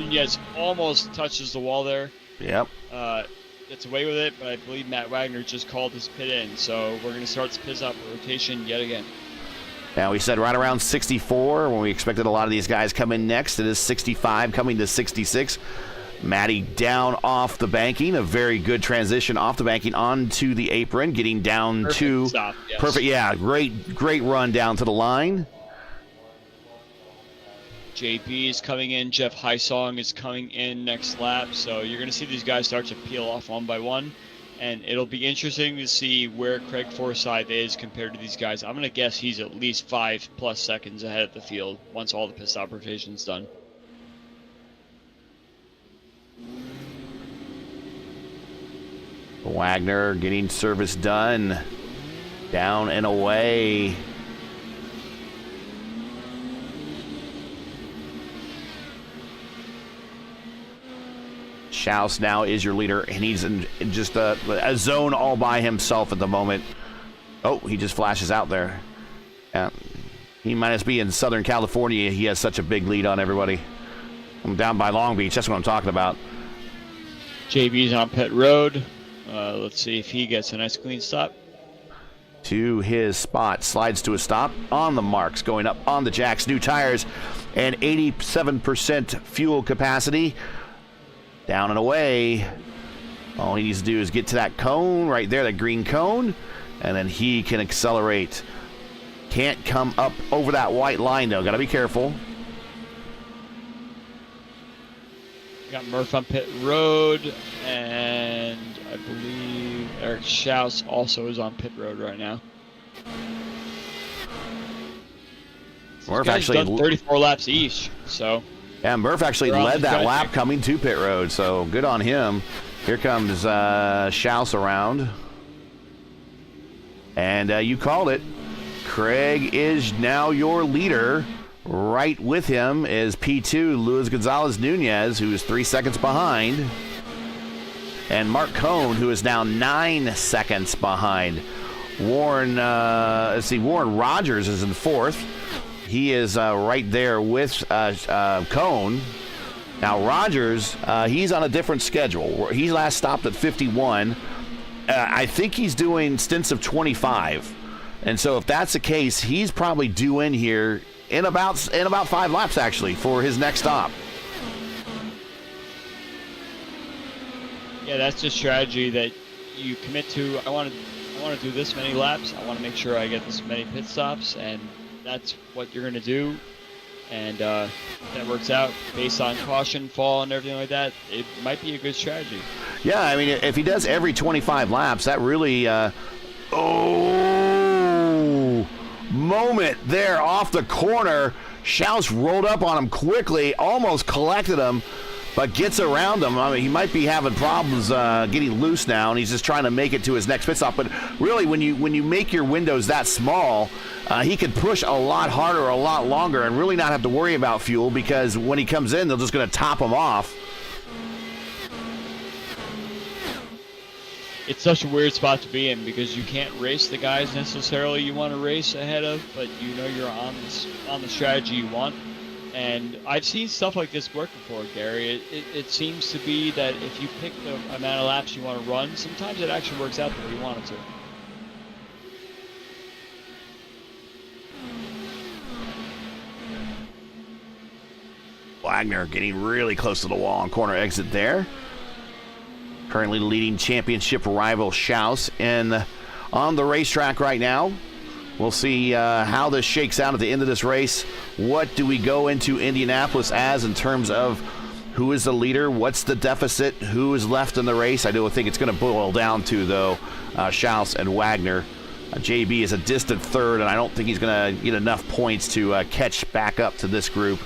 Yes, almost touches the wall there. Yep. Gets away with it, but I believe Matt Wagner just called his pit in. So we're going to start the pit stop rotation yet again. Now, we said right around 64 when we expected a lot of these guys come in next. It is 65 coming to 66. Matty down off the banking, a very good transition off the banking onto the apron, getting down to stop, yes. Perfect. Yeah, great run down to the line. JP is coming in. Jeff Hysong is coming in next lap. So you're going to see these guys start to peel off one by one. And it'll be interesting to see where Craig Forsyth is compared to these guys. I'm going to guess he's at least 5+ seconds ahead of the field once all the pit stop rotation's done. Wagner getting service done. Down and away. Schaus now is your leader, and he's in just a zone all by himself at the moment. Oh, he just flashes out there. Yeah. He might as be in Southern California. He has such a big lead on everybody. I'm down by Long Beach. That's what I'm talking about. JB's on pit road. Let's see if he gets a nice clean stop. To his spot, slides to a stop on the marks, going up on the jacks, new tires, and 87% fuel capacity. Down and away. All he needs to do is get to that cone right there, that green cone, and then he can accelerate. Can't come up over that white line, though. Got to be careful. Got Murph on pit road, and I believe Eric Schaus also is on pit road right now. Murph These guys actually done 34 laps each, so. Yeah, Murph actually led that lap coming to pit road, so good on him. Here comes Schaus around. And you called it. Craig is now your leader. Right with him is P2, Luis Gonzalez Nunez, who is 3 seconds behind. And Mark Cohn, who is now 9 seconds behind. Warren Rogers is in fourth. He is right there with Cohn. Now, Rogers, he's on a different schedule. He last stopped at 51. I think he's doing stints of 25. And so if that's the case, he's probably due in here in about 5 laps, actually, for his next stop. Yeah, that's the strategy that you commit to. I want to do this many laps. I want to make sure I get this many pit stops, and that's what you're going to do. And that works out based on caution, fall, and everything like that. It might be a good strategy. Yeah, I mean, if he does every 25 laps, that really... moment there off the corner. Schaus rolled up on him quickly, almost collected him, but gets around him. I mean, he might be having problems getting loose now, and he's just trying to make it to his next pit stop. But really, when you make your windows that small, he can push a lot harder, a lot longer, and really not have to worry about fuel, because when he comes in, they're just going to top him off. It's such a weird spot to be in, because you can't race the guys necessarily you want to race ahead of, but you know you're on the strategy you want. And I've seen stuff like this work before, Gary. It seems to be that if you pick the amount of laps you want to run, sometimes it actually works out the way you want it to. Wagner getting really close to the wall on corner exit there. Currently leading championship rival Schaus on the racetrack right now. We'll see how this shakes out at the end of this race. What do we go into Indianapolis as in terms of who is the leader? What's the deficit? Who is left in the race? I do think it's going to boil down to, though, Schaus and Wagner. JB is a distant third, and I don't think he's going to get enough points to catch back up to this group.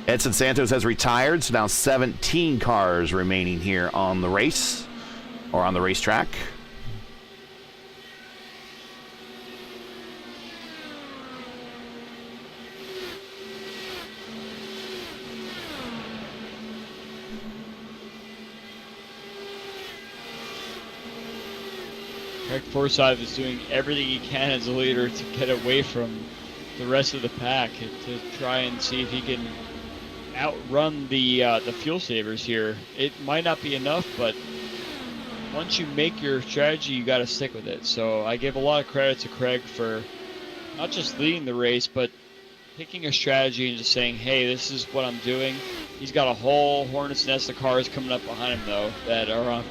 Edson Santos has retired, so now 17 cars remaining here on the race, or on the racetrack. Craig Forsyth is doing everything he can as a leader to get away from the rest of the pack, to try and see if he can outrun the fuel savers here. It might not be enough, but once you make your strategy, you got to stick with it. So I give a lot of credit to Craig for not just leading the race, but picking a strategy and just saying, hey, this is what I'm doing. He's got a whole hornet's nest of cars coming up behind him, though, that are on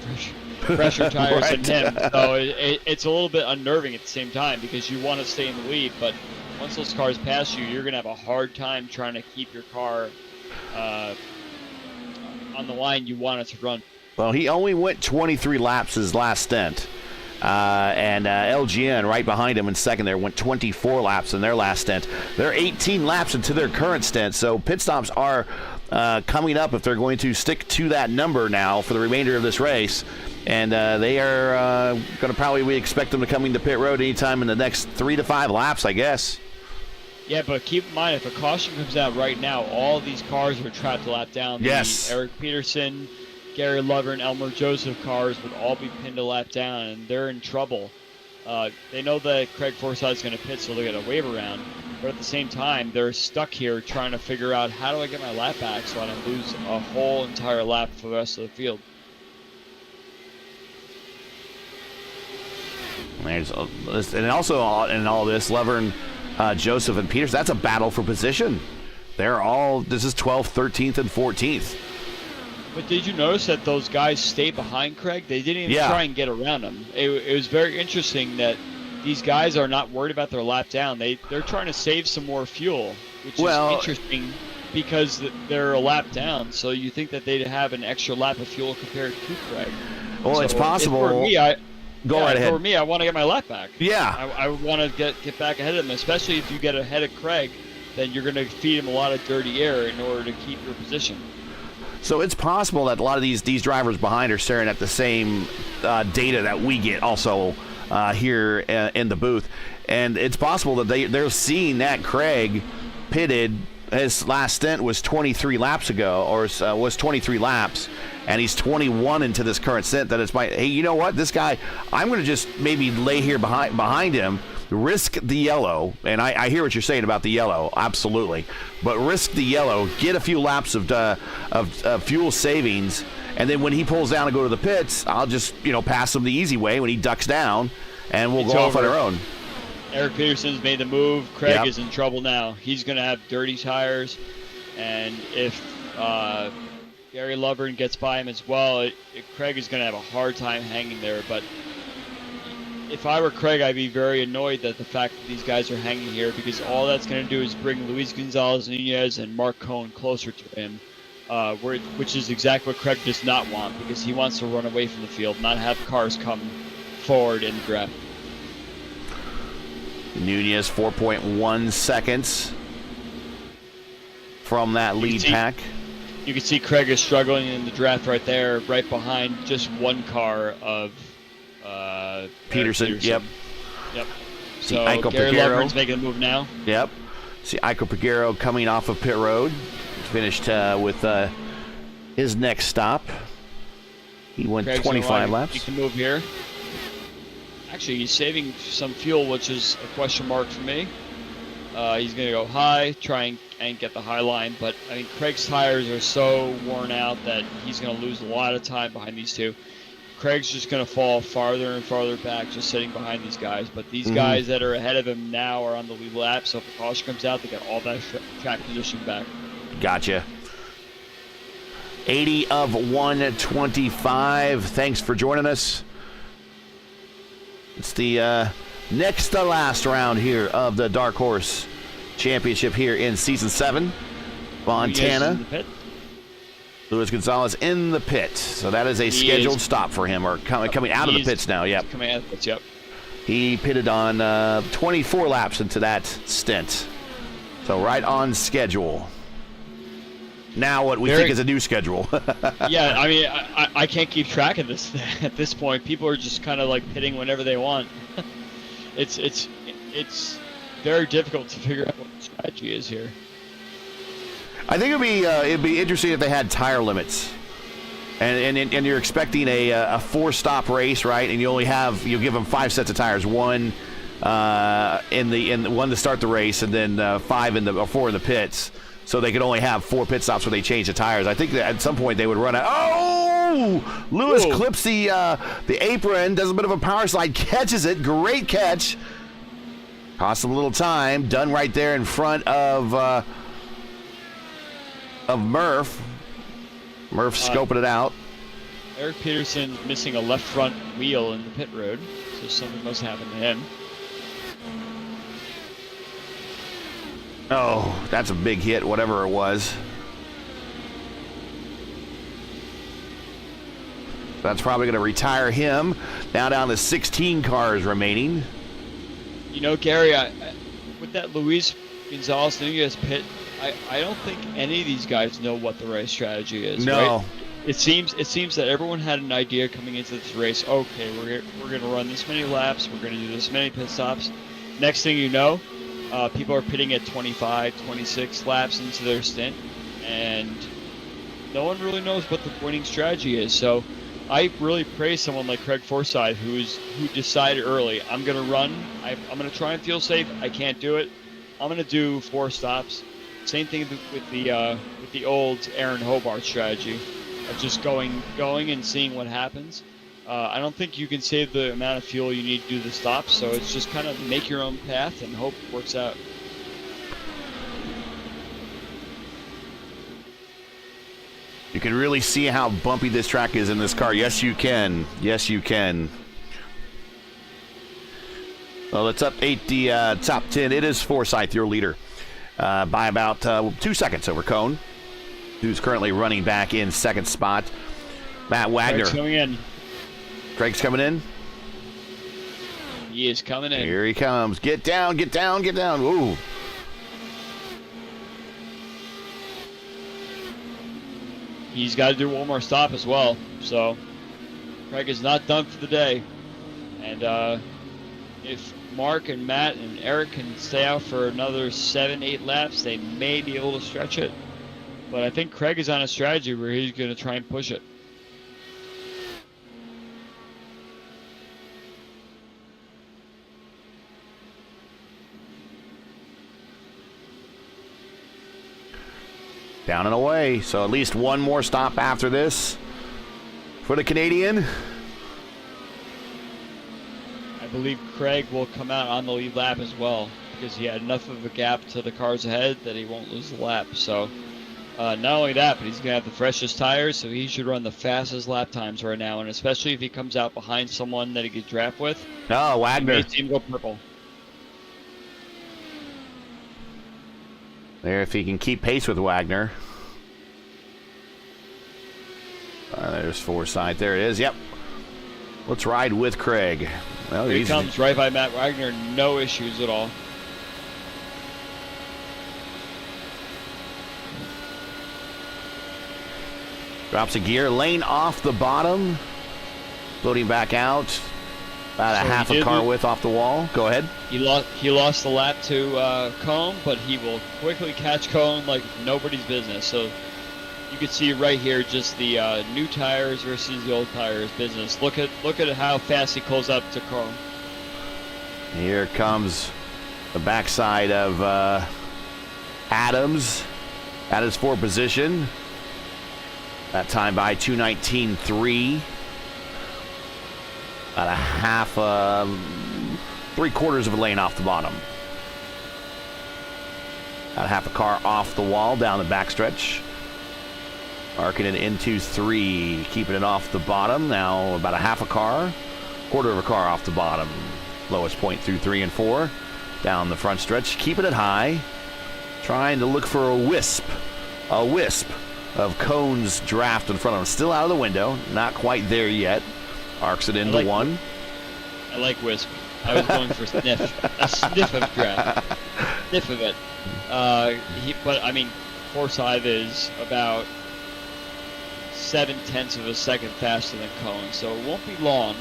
fresher tires Right. than him. So it's a little bit unnerving at the same time, because you want to stay in the lead, but once those cars pass you, you're going to have a hard time trying to keep your car on on the line you want it to run. Well, he only went 23 laps his last stint. And LGN right behind him in second there went 24 laps in their last stint. They're 18 laps into their current stint, so pit stops are coming up if they're going to stick to that number now for the remainder of this race. And they are going to probably, we expect them to come into pit road anytime in the next 3 to 5 laps, I guess. Yeah, but keep in mind, if a caution comes out right now, all these cars are trapped a lap down. Yes. The Eric Peterson, Gary Lover, and Elmer Joseph cars would all be pinned a lap down, and they're in trouble. They know that Craig Forsythe's going to pit, so they'll get a wave around. But at the same time, they're stuck here trying to figure out how do I get my lap back so I don't lose a whole entire lap for the rest of the field. And also in all this, Lever and Joseph and Peters, that's a battle for position. This is 12th, 13th, and 14th. But did you notice that those guys stayed behind Craig? They didn't even try and get around him. It was very interesting that these guys are not worried about their lap down. They're trying to save some more fuel, which is interesting because they're a lap down. So you think that they'd have an extra lap of fuel compared to Craig. Well, it's possible. For me, Go right ahead. For me, I want to get my lap back. Yeah. I want to get back ahead of him, especially if you get ahead of Craig, then you're going to feed him a lot of dirty air in order to keep your position. So it's possible that a lot of these drivers behind are staring at the same data that we get also here in the booth. And it's possible that they're seeing that Craig pitted, his last stint was 23 laps ago, or was 23 laps, and he's 21 into this current stint, that it's hey, you know what, this guy, I'm going to just maybe lay here behind him, risk the yellow, and I hear what you're saying about the yellow, absolutely, but risk the yellow, get a few laps of fuel savings, and then when he pulls down and go to the pits, I'll just pass him the easy way when he ducks down, and we'll go off on our own. Eric Peterson's made the move. Craig is in trouble now. He's going to have dirty tires, and if Gary Lovern gets by him as well, Craig is going to have a hard time hanging there. But if I were Craig, I'd be very annoyed that the fact that these guys are hanging here, because all that's going to do is bring Luis Gonzalez-Nunez and Mark Cohn closer to him, which is exactly what Craig does not want, because he wants to run away from the field, not have cars come forward in the draft. Nunez 4.1 seconds from that lead pack. You can see Craig is struggling in the draft right there, right behind just one car of Peterson. Yep. So Gary Lovern's making a move now. Yep. See Iko Peguero coming off of pit road. Finished with his next stop. He went Craig's 25 laps. He can move here. Actually, he's saving some fuel, which is a question mark for me. He's going to go high, try and get the high line, but I mean, Craig's tires are so worn out that he's going to lose a lot of time behind these two. Craig's just going to fall farther and farther back, just sitting behind these guys. But these guys that are ahead of him now are on the lead lap, so if the caution comes out, they get all that track position back. Gotcha. 80 of 125. Thanks for joining us. It's the next to last round here of the Dark Horse Championship here in Season 7. Fontana. Luis Gonzalez in the pit. So that is a scheduled stop for him, or coming out of the pits now. Yep. Coming out of the pits, yep. He pitted on 24 laps into that stint. So right on schedule. Now what we think is a new schedule. Yeah, I mean, I can't keep track of this at this point. People are just kind of like pitting whenever they want. It's very difficult to figure out what the strategy is here. I think it'd be interesting if they had tire limits, and you're expecting a 4-stop race, right? And you give them 5 sets of tires, one in one to start the race, and then 4 in the pits. So they could only have 4 pit stops where they change the tires. I think that at some point they would run out. Oh! Lewis clips the apron, does a bit of a power slide, catches it. Great catch. Cost him a little time. Done right there in front of Murph. Murph scoping it out. Eric Peterson missing a left front wheel in the pit road, so something must happen to him. Oh, that's a big hit, whatever it was. That's probably going to retire him. Now down to 16 cars remaining. You know, Gary, with that Luis Gonzalez Nunez pit, I don't think any of these guys know what the race strategy is. No. Right? It seems that everyone had an idea coming into this race. Okay, we're going to run this many laps. We're going to do this many pit stops. Next thing you know, people are pitting at 25, 26 laps into their stint, and no one really knows what the winning strategy is. So I really praise someone like Craig Forsyth who decided early, I'm going to run. I'm going to try and feel safe. I can't do it. I'm going to do 4 stops. Same thing with the old Aaron Hobart strategy of just going and seeing what happens. I don't think you can save the amount of fuel you need to do the stops, so it's just kind of make your own path and hope it works out. You can really see how bumpy this track is in this car. Yes, you can. Yes, you can. Well, let's update the top 10. It is Forsyth, your leader, by about 2 seconds over Cone, who's currently running back in second spot. Matt Wagner. Craig's coming in. Craig's coming in. He is coming in. Here he comes. Get down, get down, get down. Ooh. He's got to do one more stop as well. So Craig is not done for the day. And if Mark and Matt and Eric can stay out for another 7-8 laps, they may be able to stretch it. But I think Craig is on a strategy where he's going to try and push it. Down and away. So at least one more stop after this for the Canadian. I believe Craig will come out on the lead lap as well because he had enough of a gap to the cars ahead that he won't lose the lap. So not only that, but he's going to have the freshest tires, so he should run the fastest lap times right now. And especially if he comes out behind someone that he could draft with. Oh, Wagner. He team go purple. There, if he can keep pace with Wagner. There's Forsyth. There it is. Yep. Let's ride with Craig. Well, Here he comes right by Matt Wagner. No issues at all. Drops a gear. Lane off the bottom. Floating back out. About a half a car width off the wall. Go ahead. He lost the lap to Cone, but he will quickly catch Cone like nobody's business. So you can see right here just the new tires versus the old tires business. Look at how fast he pulls up to Cone. Here comes the backside of Adams at his 4th position. That time by 2:19.3. About a half, 3/4 of a lane off the bottom. About half a car off the wall down the backstretch. Arcing it into 3, keeping it off the bottom. Now about a half a car, 1/4 of a car off the bottom. Lowest point through 3 and 4. Down the front stretch, keeping it high. Trying to look for a wisp of Cone's draft in front of him. Still out of the window, not quite there yet. Arcs it into 1. I like wisp. I was going for sniff. A sniff of draft. Sniff of it. But I mean, Forsyth is about 0.7 of a second faster than Cone, so it won't be long.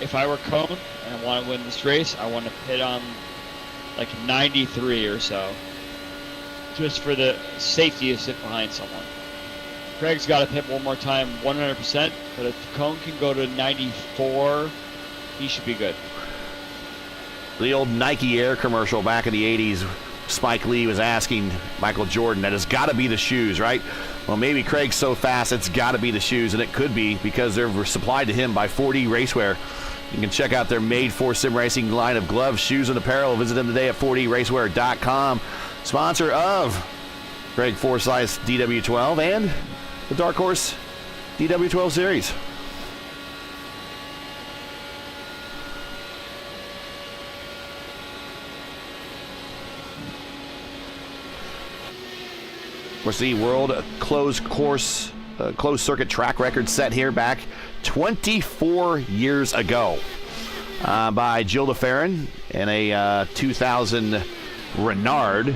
If I were Cone and I want to win this race, I want to pit on like 93 or so, just for the safety to sit behind someone. Craig's got to pit one more time, 100%, but if Cone can go to 94, he should be good. The old Nike Air commercial back in the 80s, Spike Lee was asking Michael Jordan, that has got to be the shoes, right? Well, maybe Craig's so fast, it's got to be the shoes, and it could be because they're supplied to him by 4D Racewear. You can check out their made-for sim racing line of gloves, shoes, and apparel. Visit them today at 4dracewear.com. Sponsor of Craig Forsyth's DW12 and the Dark Horse DW12 series. Of course, the World Closed Course closed circuit track record set here back 24 years ago by Jill DeFerrin in a 2000 Renard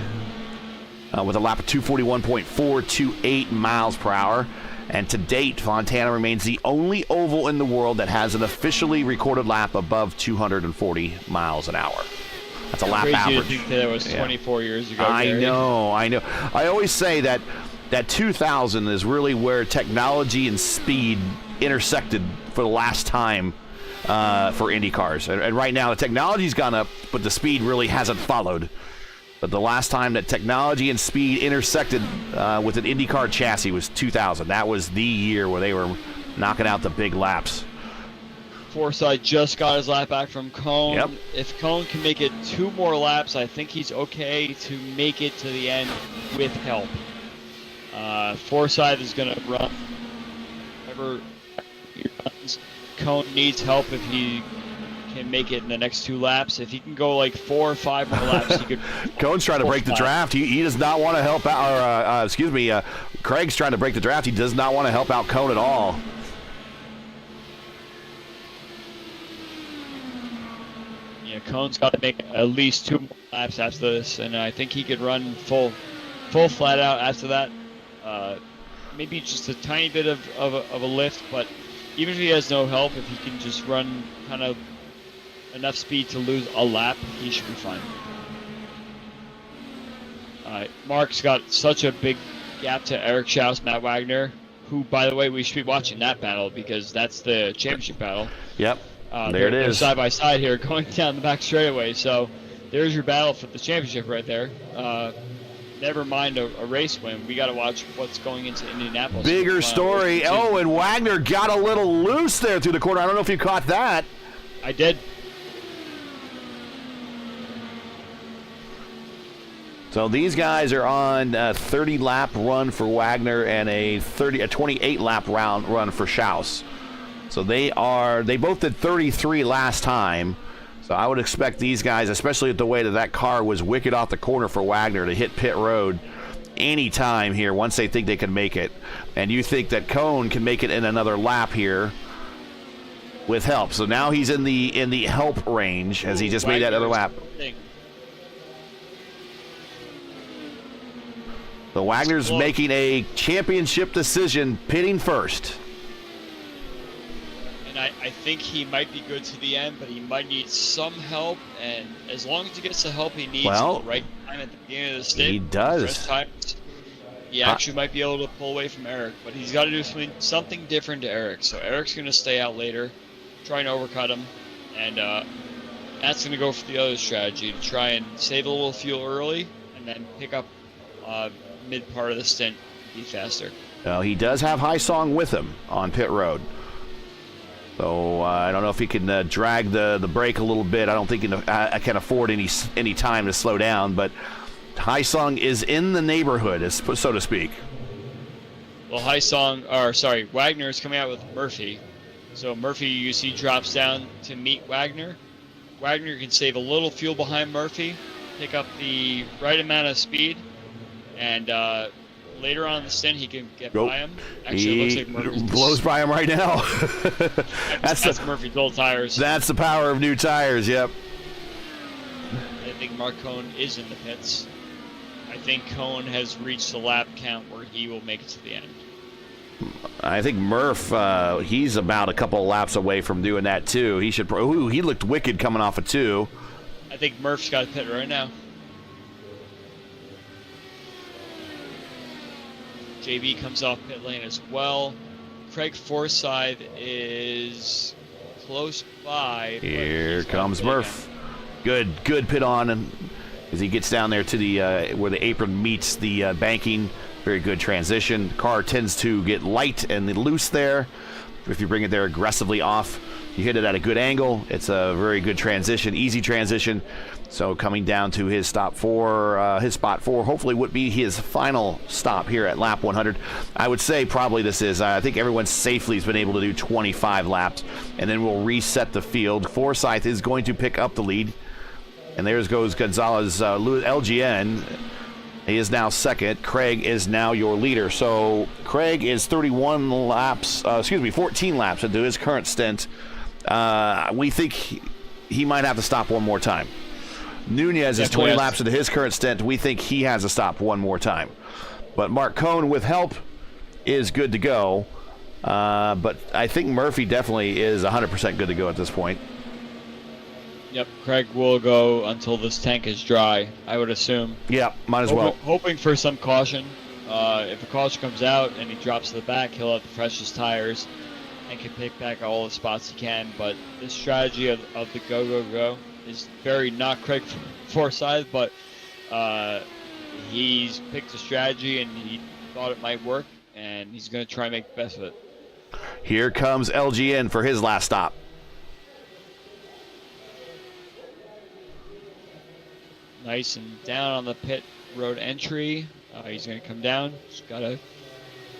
with a lap of 241.428 miles per hour. And to date, Fontana remains the only oval in the world that has an officially recorded lap above 240 miles an hour. That's a lap average. Crazy to think that was 24 years ago, I Gary. know. I always say that 2000 is really where technology and speed intersected for the last time for Indy cars. And right now, the technology's gone up, but the speed really hasn't followed. But the last time that technology and speed intersected with an IndyCar chassis was 2000. That was the year where they were knocking out the big laps. Forsythe just got his lap back from Cone. Yep. If Cone can make it 2 more laps, I think he's okay to make it to the end with help. Forsythe is going to run whatever he runs. Cone needs help if he can make it in the next 2 laps. If he can go like 4 or 5 more laps, he could. Cone's trying to break the draft. He does not want to help out. Or Craig's trying to break the draft. He does not want to help out Cone at all. Yeah, Cone's got to make at least 2 more laps after this, and I think he could run full flat out after that. Maybe just a tiny bit of a lift, but even if he has no help, if he can just run kind of enough speed to lose a lap, he should be fine. Mark's got such a big gap to Eric Schaus, Matt Wagner, who, by the way, we should be watching that battle because that's the championship battle. Yep, there it is. They're side by side here going down the back straightaway, so there's your battle for the championship right there. Never mind a race win. We got to watch what's going into Indianapolis. Bigger story. Oh, and Wagner got a little loose there through the corner. I don't know if you caught that. I did. So these guys are on a 30-lap run for Wagner and a 28-lap run for Schaus. So they both did 33 last time. So I would expect these guys, especially with the way that car was wicked off the corner for Wagner, to hit pit road anytime here once they think they can make it. And you think that Cone can make it in another lap here with help. So now he's in the help range as he just made that other lap. So Wagner's making a championship decision, pitting first. I think he might be good to the end, but he might need some help. And as long as he gets the help he needs at the right time at the beginning of the stint, he does. He actually might be able to pull away from Eric, but he's got to do something different to Eric. So Eric's going to stay out later, try and overcut him, and that's going to go for the other strategy to try and save a little fuel early and then pick up mid part of the stint, be faster. Well, he does have High Song with him on pit road. So I don't know if he can drag the brake a little bit. I don't think I can afford any time to slow down, but High Song is in the neighborhood, so to speak. Well, Wagner is coming out with Murphy. So Murphy, you see, drops down to meet Wagner. Wagner can save a little fuel behind Murphy, pick up the right amount of speed, and later on in the stint, he can get by him. Actually, it looks like Murphy blows by him right now. that's Murphy's old tires. That's the power of new tires, yep. I think Mark Cone is in the pits. I think Cone has reached the lap count where he will make it to the end. I think Murph, he's about a couple of laps away from doing that, too. He should. He looked wicked coming off of 2. I think Murph's got a pit right now. JB comes off pit lane as well. Craig Forsythe is close by. Here comes Murph. Good pit on, and as he gets down there to the where the apron meets the banking. Very good transition. Car tends to get light and loose there. If you bring it there aggressively off, you hit it at a good angle. It's a very good transition, easy transition. So coming down to his spot 4, hopefully would be his final stop here at lap 100. I would say probably this is. I think everyone safely has been able to do 25 laps, and then we'll reset the field. Forsythe is going to pick up the lead, and there goes Gonzalez, LGN. He is now second. Craig is now your leader. So Craig is 14 laps into his current stint. We think he might have to stop one more time. Nunez is 20 laps into his current stint. We think he has to stop one more time. But Mark Cohn, with help, is good to go. But I think Murphy definitely is 100% good to go at this point. Yep, Craig will go until this tank is dry, I would assume. Yeah, might as well. Hoping for some caution. If a caution comes out and he drops to the back, he'll have the freshest tires and can pick back all the spots he can. But this strategy of the go is very not Craig Forsyth, but he's picked a strategy and he thought it might work, and he's going to try and make the best of it. Here comes LGN for his last stop. Nice and down on the pit road entry. He's going to come down. Just got to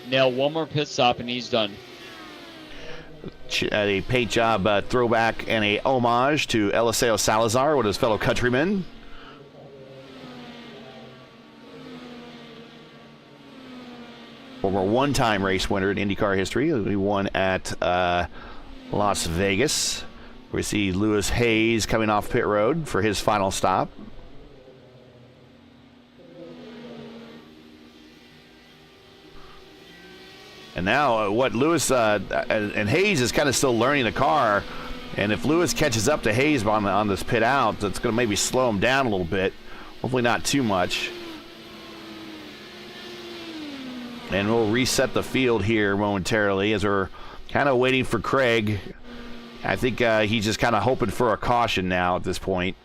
nail one more pit stop and he's done. A paint job throwback and a homage to Eliseo Salazar with his fellow countrymen. Former one-time race winner in IndyCar history. He won at Las Vegas. We see Lewis Hayes coming off pit road for his final stop. And now what Lewis and Hayes is kind of still learning the car. And if Lewis catches up to Hayes on this pit out, that's going to maybe slow him down a little bit. Hopefully not too much. And we'll reset the field here momentarily as we're kind of waiting for Craig. I think he's just kind of hoping for a caution now at this point.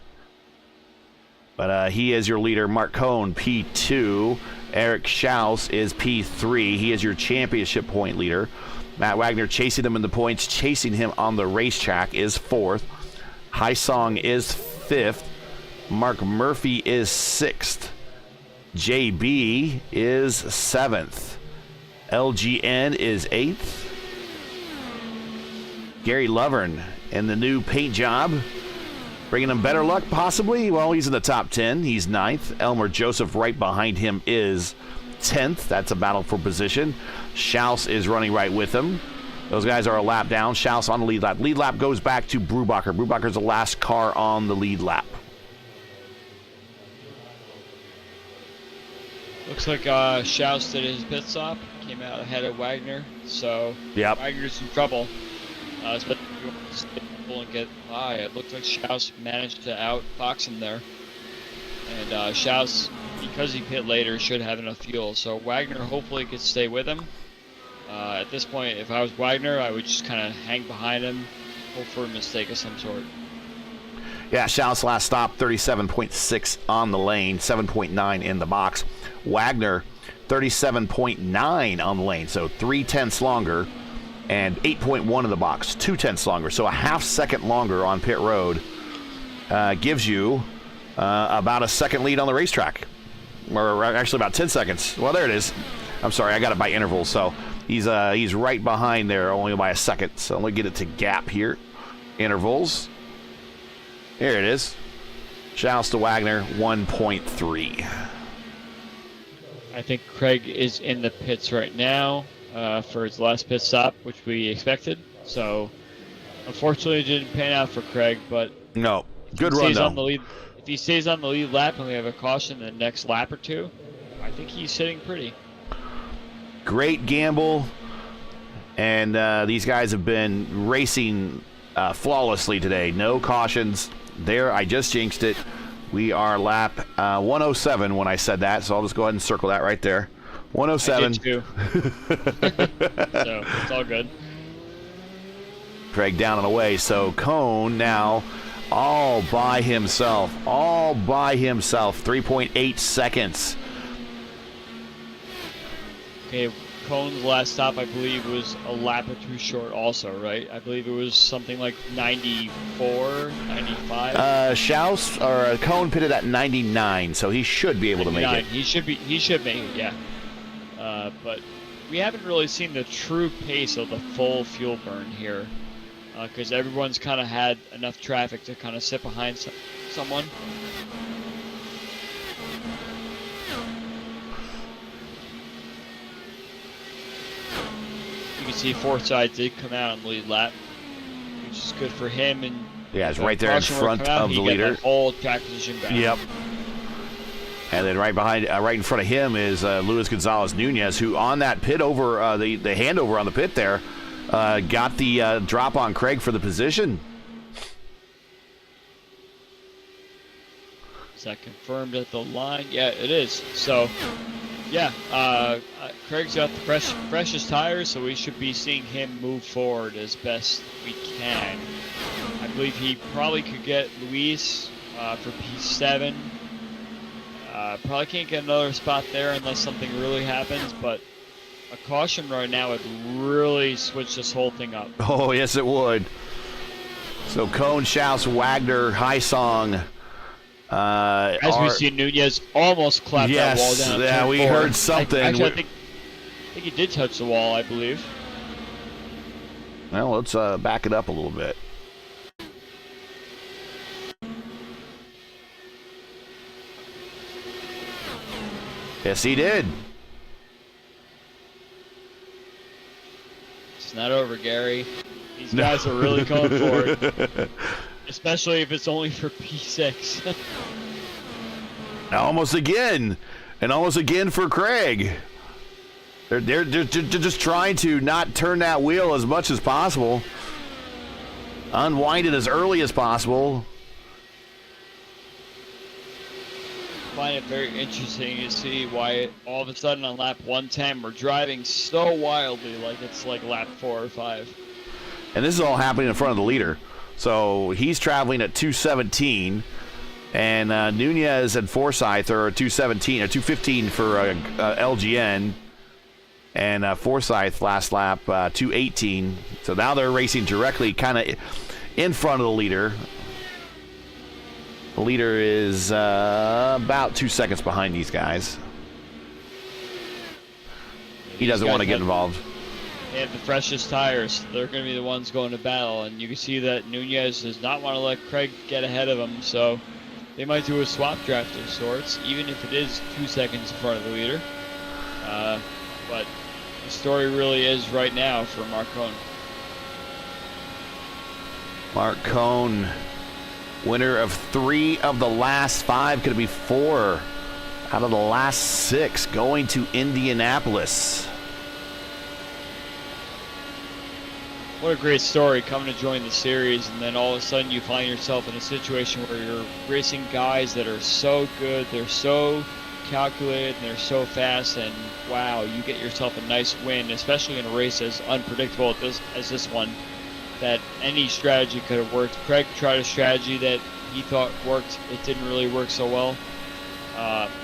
But he is your leader. Mark Cohn, P2. Eric Schaus is P3. He is your championship point leader. Matt Wagner chasing him in the points, chasing him on the racetrack is 4th. Haisong is 5th. Mark Murphy is 6th. JB is 7th. LGN is 8th. Gary Lovern in the new paint job, bringing him better luck, possibly. Well, he's in the top 10. He's 9th. Elmer Joseph right behind him is 10th. That's a battle for position. Schaus is running right with him. Those guys are a lap down. Schaus on the lead lap. Lead lap goes back to Brubacher. Brubacher's the last car on the lead lap. Looks like Schaus did his pit stop. Came out ahead of Wagner. So yep. Wagner's in trouble. Especially if you want to stay and get by. It looked like Schaus managed to outbox him there. And Schaus, because he pit later, should have enough fuel. So Wagner hopefully could stay with him. At this point, if I was Wagner, I would just kind of hang behind him, hope for a mistake of some sort. Yeah, Schaus last stop, 37.6 on the lane, 7.9 in the box. Wagner, 37.9 on the lane, so 0.3 longer. And 8.1 in the box, 0.2 longer. So a half second longer on pit road gives you about a second lead on the racetrack. Or actually about 10 seconds. Well, there it is. I'm sorry, I got it by intervals. So he's right behind there, only by a second. So let me get it to gap here. Intervals. Here it is. Schaus to Wagner, 1.3. I think Craig is in the pits right now. For his last pit stop, which we expected. So, unfortunately, it didn't pan out for Craig, but no, good run though. If he stays on the lead lap and we have a caution in the next lap or two, I think he's sitting pretty. Great gamble, and these guys have been racing flawlessly today. No cautions. There, I just jinxed it. We are lap 107 when I said that, so I'll just go ahead and circle that right there. 107. I did too. So it's all good. Craig down and away. So Cohn now all by himself. 3.8 seconds. Okay, Cohn's last stop, I believe, was a lap or two short also, right? I believe it was something like 94, 95. Schaus or Cohn pitted at 99, so he should be able to make it. He should make it, yeah. But we haven't really seen the true pace of the full fuel burn here, because everyone's kind of had enough traffic to kind of sit behind someone. you see Forsythe did come out on the lead lap, which is good for him. And yeah, it's right there in front of the leader. Whole track position back. Yep. And then right behind, right in front of him is Luis Gonzalez Nunez, who on that pit over, the handover on the pit there, got the drop on Craig for the position. Is that confirmed at the line? Yeah, it is. So, yeah, Craig's got the freshest tires, so we should be seeing him move forward as best we can. I believe he probably could get Luis for P7. Probably can't get another spot there unless something really happens, but a caution right now would really switch this whole thing up. Oh, yes, it would. So Cohn, Schaus, Wagner, Heisong. As we see, Nunez almost clapped that wall down. Yeah, we heard something. Actually, I think he did touch the wall, I believe. Well, let's back it up a little bit. Yes, he did. It's not over, Gary. These guys are really going for it. Especially if it's only for P6. Almost again. And almost again for Craig. They're just trying to not turn that wheel as much as possible. Unwind it as early as possible. I find it very interesting to see why all of a sudden on lap 110 we're driving so wildly like it's like lap 4 or 5. And this is all happening in front of the leader. So he's traveling at 217, and Nunez and Forsythe are 217 or 215 for LGN, and Forsythe last lap 218. So now they're racing directly kind of in front of the leader. The leader is about 2 seconds behind these guys. He doesn't want to get involved. They have the freshest tires. They're going to be the ones going to battle, and you can see that Nunez does not want to let Craig get ahead of him, so they might do a swap draft of sorts, even if it is 2 seconds in front of the leader. But the story really is right now for Mark Cohn. Mark Cohn, winner of 3 of the last 5, could it be 4 out of the last 6, going to Indianapolis. What a great story, coming to join the series, and then all of a sudden you find yourself in a situation where you're racing guys that are so good, they're so calculated, and they're so fast, and wow, you get yourself a nice win, especially in a race as unpredictable as this one, that any strategy could have worked. Craig tried a strategy that he thought worked. It didn't really work so well.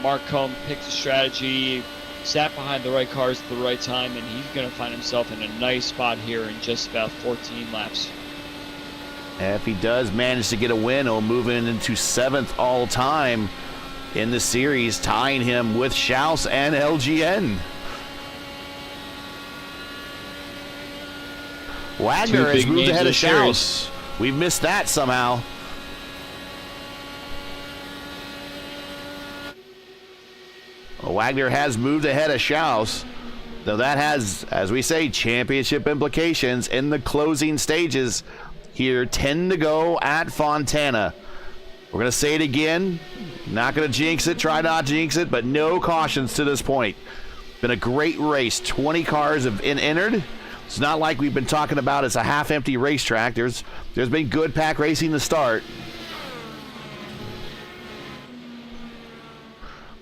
Mark Cohn picked a strategy, sat behind the right cars at the right time, and he's going to find himself in a nice spot here in just about 14 laps. If he does manage to get a win, he'll move into 7th all-time in the series, tying him with Schaus and LGN. Wagner has moved ahead of Schaus. We missed that somehow. Well, Wagner has moved ahead of Schaus, though that has, as we say, championship implications in the closing stages. Here, 10 to go at Fontana. We're going to say it again. Not going to jinx it, try not to jinx it, but no cautions to this point. Been a great race. 20 cars have been entered. It's not like we've been talking about it's a half-empty racetrack. There's been good pack racing to start.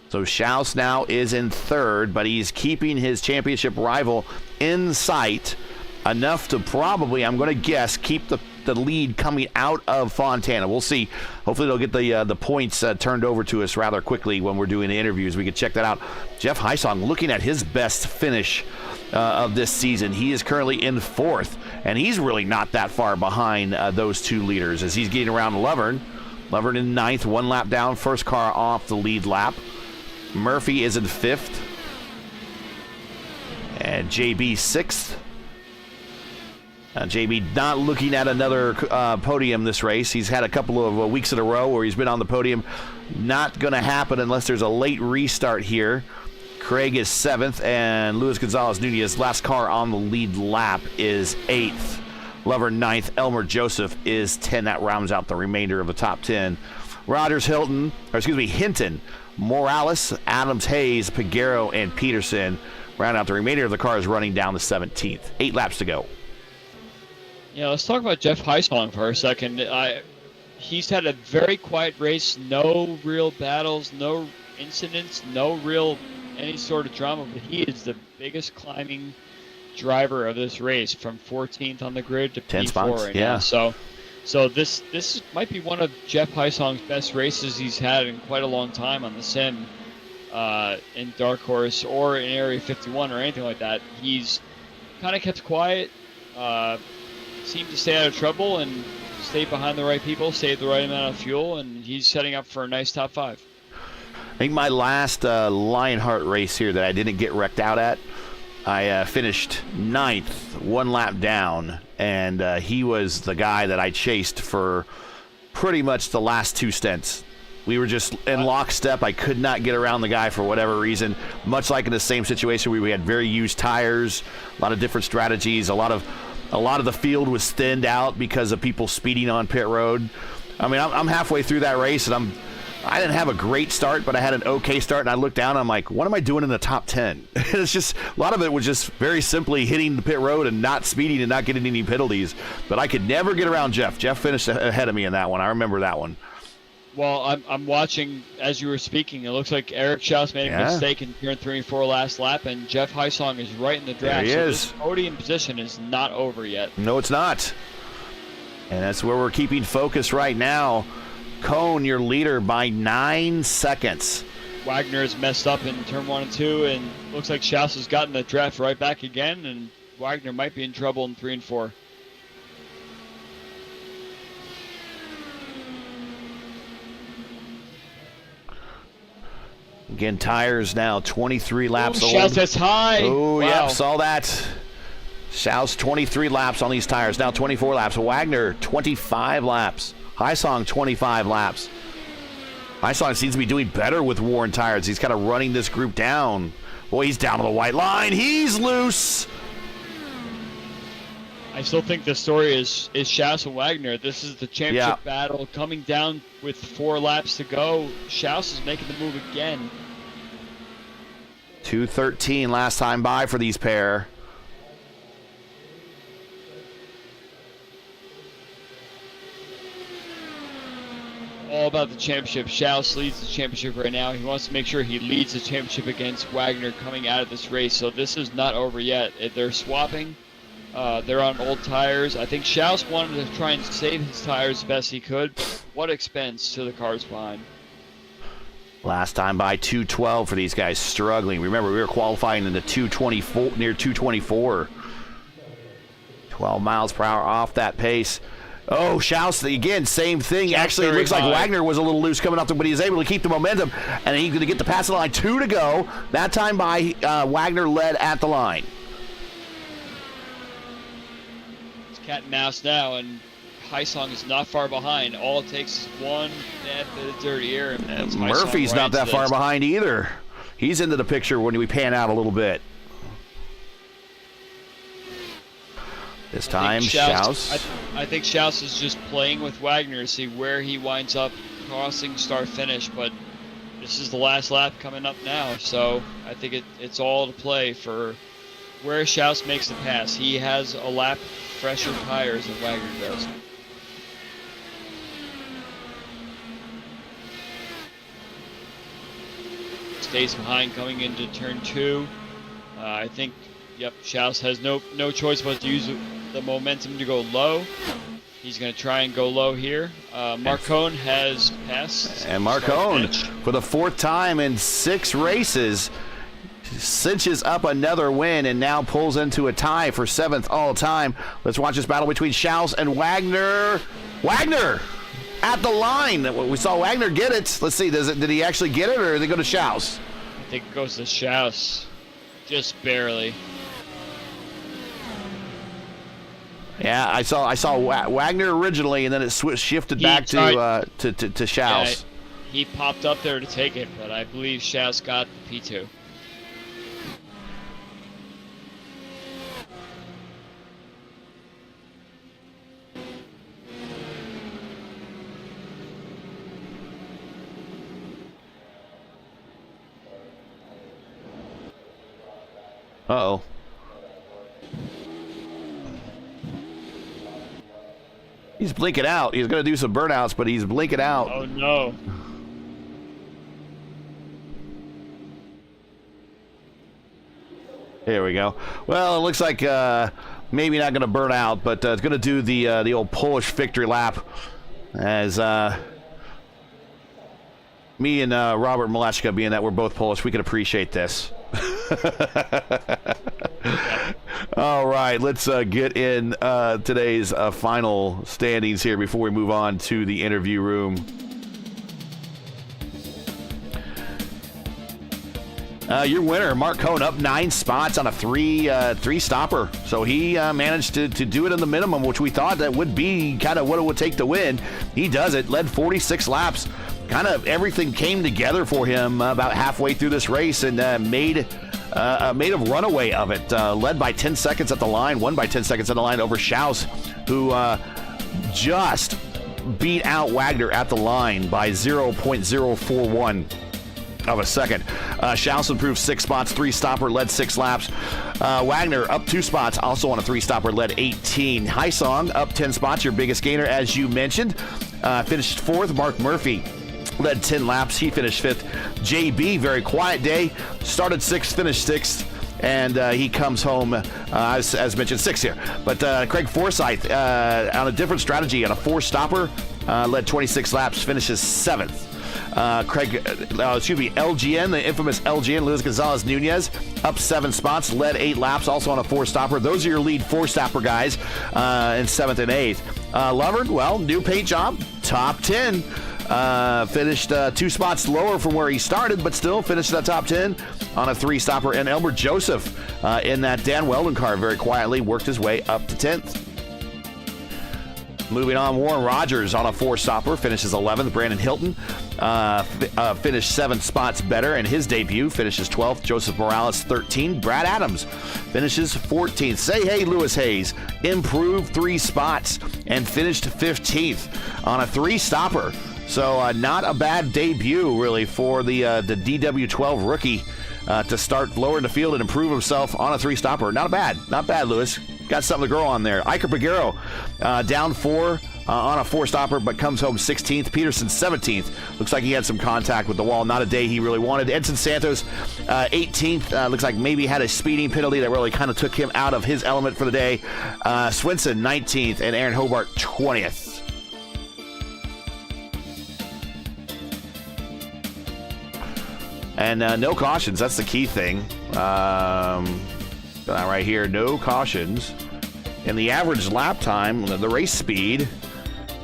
So Schaus now is in 3rd, but he's keeping his championship rival in sight enough to probably, I'm going to guess, keep the lead coming out of Fontana. We'll see. Hopefully they'll get the points turned over to us rather quickly when we're doing the interviews. We can check that out. Jeff Heisong looking at his best finish of this season. He is currently in 4th, and he's really not that far behind those 2 leaders as he's getting around Lovern. Lovern in 9th, 1 lap down, first car off the lead lap. Murphy is in 5th. And JB 6th. JB not looking at another podium this race. He's had a couple of weeks in a row where he's been on the podium. Not going to happen unless there's a late restart here. Craig is 7th, and Luis Gonzalez Nunez, last car on the lead lap, is 8th. Lover 9th. Elmer Joseph is 10. That rounds out the remainder of the top 10. Hinton, Morales, Adams, Hayes, Peguero, and Peterson round out the remainder of the cars running down the 17th. 8 laps to go. Yeah, let's talk about Jeff Heisong for a second. He's had a very quiet race, no real battles, no incidents, no real any sort of drama, but he is the biggest climbing driver of this race, from 14th on the grid to 10 P4 spots, right yeah. now. So this might be one of Jeff Heisong's best races he's had in quite a long time on the sim, in Dark Horse or in Area 51 or anything like that. He's kind of kept quiet, seemed to stay out of trouble and stay behind the right people, save the right amount of fuel, and he's setting up for a nice top 5. I think my last Lionheart race here that I didn't get wrecked out at, I finished 9th, 1 lap down, and he was the guy that I chased for pretty much the last 2 stints. We were just in lockstep. I could not get around the guy for whatever reason, much like in the same situation where we had very used tires, a lot of different strategies, a lot of the field was thinned out because of people speeding on pit road. I mean, I'm halfway through that race, and I didn't have a great start, but I had an okay start, and I looked down, and I'm like, what am I doing in the top 10? It's just, a lot of it was just very simply hitting the pit road and not speeding and not getting any penalties. But I could never get around Jeff. Jeff finished ahead of me in that one. I remember that one. Well, I'm watching as you were speaking. It looks like Eric Schaus made a mistake in turn 3 and 4 last lap, and Jeff Heisong is right in the draft. There he is. This podium position is not over yet. No, it's not. And that's where we're keeping focus right now. Cone, your leader, by 9 seconds. Wagner is messed up in turn 1 and 2, and looks like Schaus has gotten the draft right back again, and Wagner might be in trouble in 3 and 4. Again, tires now 23 laps old. Schaus is high. Oh, wow. Yep, saw that. Schaus 23 laps on these tires, now 24 laps. Wagner 25 laps. Heisong 25 laps. Heisong seems to be doing better with worn tires. He's kind of running this group down. Boy, he's down to the white line. He's loose. I still think the story is Schaus and Wagner. This is the championship battle coming down with 4 laps to go. Schaus is making the move again. 2:13 last time by for these pair. All about the championship. Schaus leads the championship right now. He wants to make sure he leads the championship against Wagner coming out of this race. So this is not over yet. They're swapping. They're on old tires. I think Schaus wanted to try and save his tires the best he could. What expense to the cars behind? Last time by 2:12 for these guys, struggling. Remember, we were qualifying in the 224, near 224. 12 miles per hour off that pace. Oh, Schaus, again, same thing. Actually, it looks like Wagner was a little loose coming up, but he was able to keep the momentum, and he's going to get the pass the line. 2 to go. That time by Wagner led at the line. It's cat and mouse now, and Heisong is not far behind. All it takes is one bad bit of dirty air. And Murphy's not that far behind either. He's into the picture when we pan out a little bit. This time, Schaus. I think Schaus is just playing with Wagner to see where he winds up crossing start finish, but this is the last lap coming up now, so I think it's all to play for where Schaus makes the pass. He has a lap fresher tires than Wagner does. Stays behind coming into turn 2. I think, Schaus has no choice but to use the momentum to go low. He's going to try and go low here. Marcone has passed. And Marcone, for the 4th time in 6 races, cinches up another win and now pulls into a tie for 7th all time. Let's watch this battle between Schaus and Wagner. Wagner at the line. We saw Wagner get it. Let's see, did he actually get it, or did it go to Schaus? I think it goes to Schaus. Just barely. Yeah, I saw Wagner originally, and then it shifted back to Schaus. Yeah, he popped up there to take it, but I believe Schaus got the P2. Uh-oh. He's blinking out. He's going to do some burnouts, but he's blinking out. Oh, no. Here we go. Well, it looks like maybe not going to burn out, but it's going to do the old Polish victory lap as me and Robert Malachka, being that we're both Polish, we can appreciate this. All right, let's get in today's final standings here before we move on to the interview room. Your winner, Mark Cohn, up 9 spots on a three stopper. So he managed to do it in the minimum, which we thought that would be kind of what it would take to win. He does it, led 46 laps. Kind of everything came together for him about halfway through this race and made a runaway of it. Led by 10 seconds at the line, won by 10 seconds at the line over Schaus, who just beat out Wagner at the line by 0.041 of a second. Schaus improved 6 spots, 3-stopper, led 6 laps. Wagner up 2 spots, also on a 3-stopper, led 18. Haisong up 10 spots, your biggest gainer, as you mentioned. Finished 4th. Mark Murphy led 10 laps. He finished 5th. JB, very quiet day. Started 6th, finished 6th. And he comes home, as mentioned, 6th here. But Craig Forsyth, on a different strategy, on a 4-stopper, led 26 laps, finishes 7th. LGN, the infamous LGN, Luis Gonzalez Nunez, up 7 spots, led 8 laps, also on a 4-stopper. Those are your lead 4-stopper guys in 7th and 8th. Lovern, well, new paint job, top 10. Finished 2 spots lower from where he started, but still finished the top 10 on a 3-stopper. And Elmer Joseph in that Dan Weldon car very quietly worked his way up to 10th. Moving on, Warren Rogers on a 4-stopper finishes 11th. Brandon Hilton finished 7 spots better in his debut, finishes 12th. Joseph Morales 13th. Brad Adams finishes 14th. Say hey, Lewis Hayes improved 3 spots and finished 15th on a 3-stopper. So not a bad debut really for the DW12 rookie to start lower in the field and improve himself on a 3-stopper. Not bad, Lewis. Got something to grow on there. Iker Peguero down 4 on a 4-stopper, but comes home 16th. Peterson 17th. Looks like he had some contact with the wall. Not a day he really wanted. Edson Santos 18th. Looks like maybe had a speeding penalty that really kind of took him out of his element for the day. Swinson 19th and Aaron Hobart 20th. And no cautions. That's the key thing. Right here, no cautions. And the average lap time, the race speed,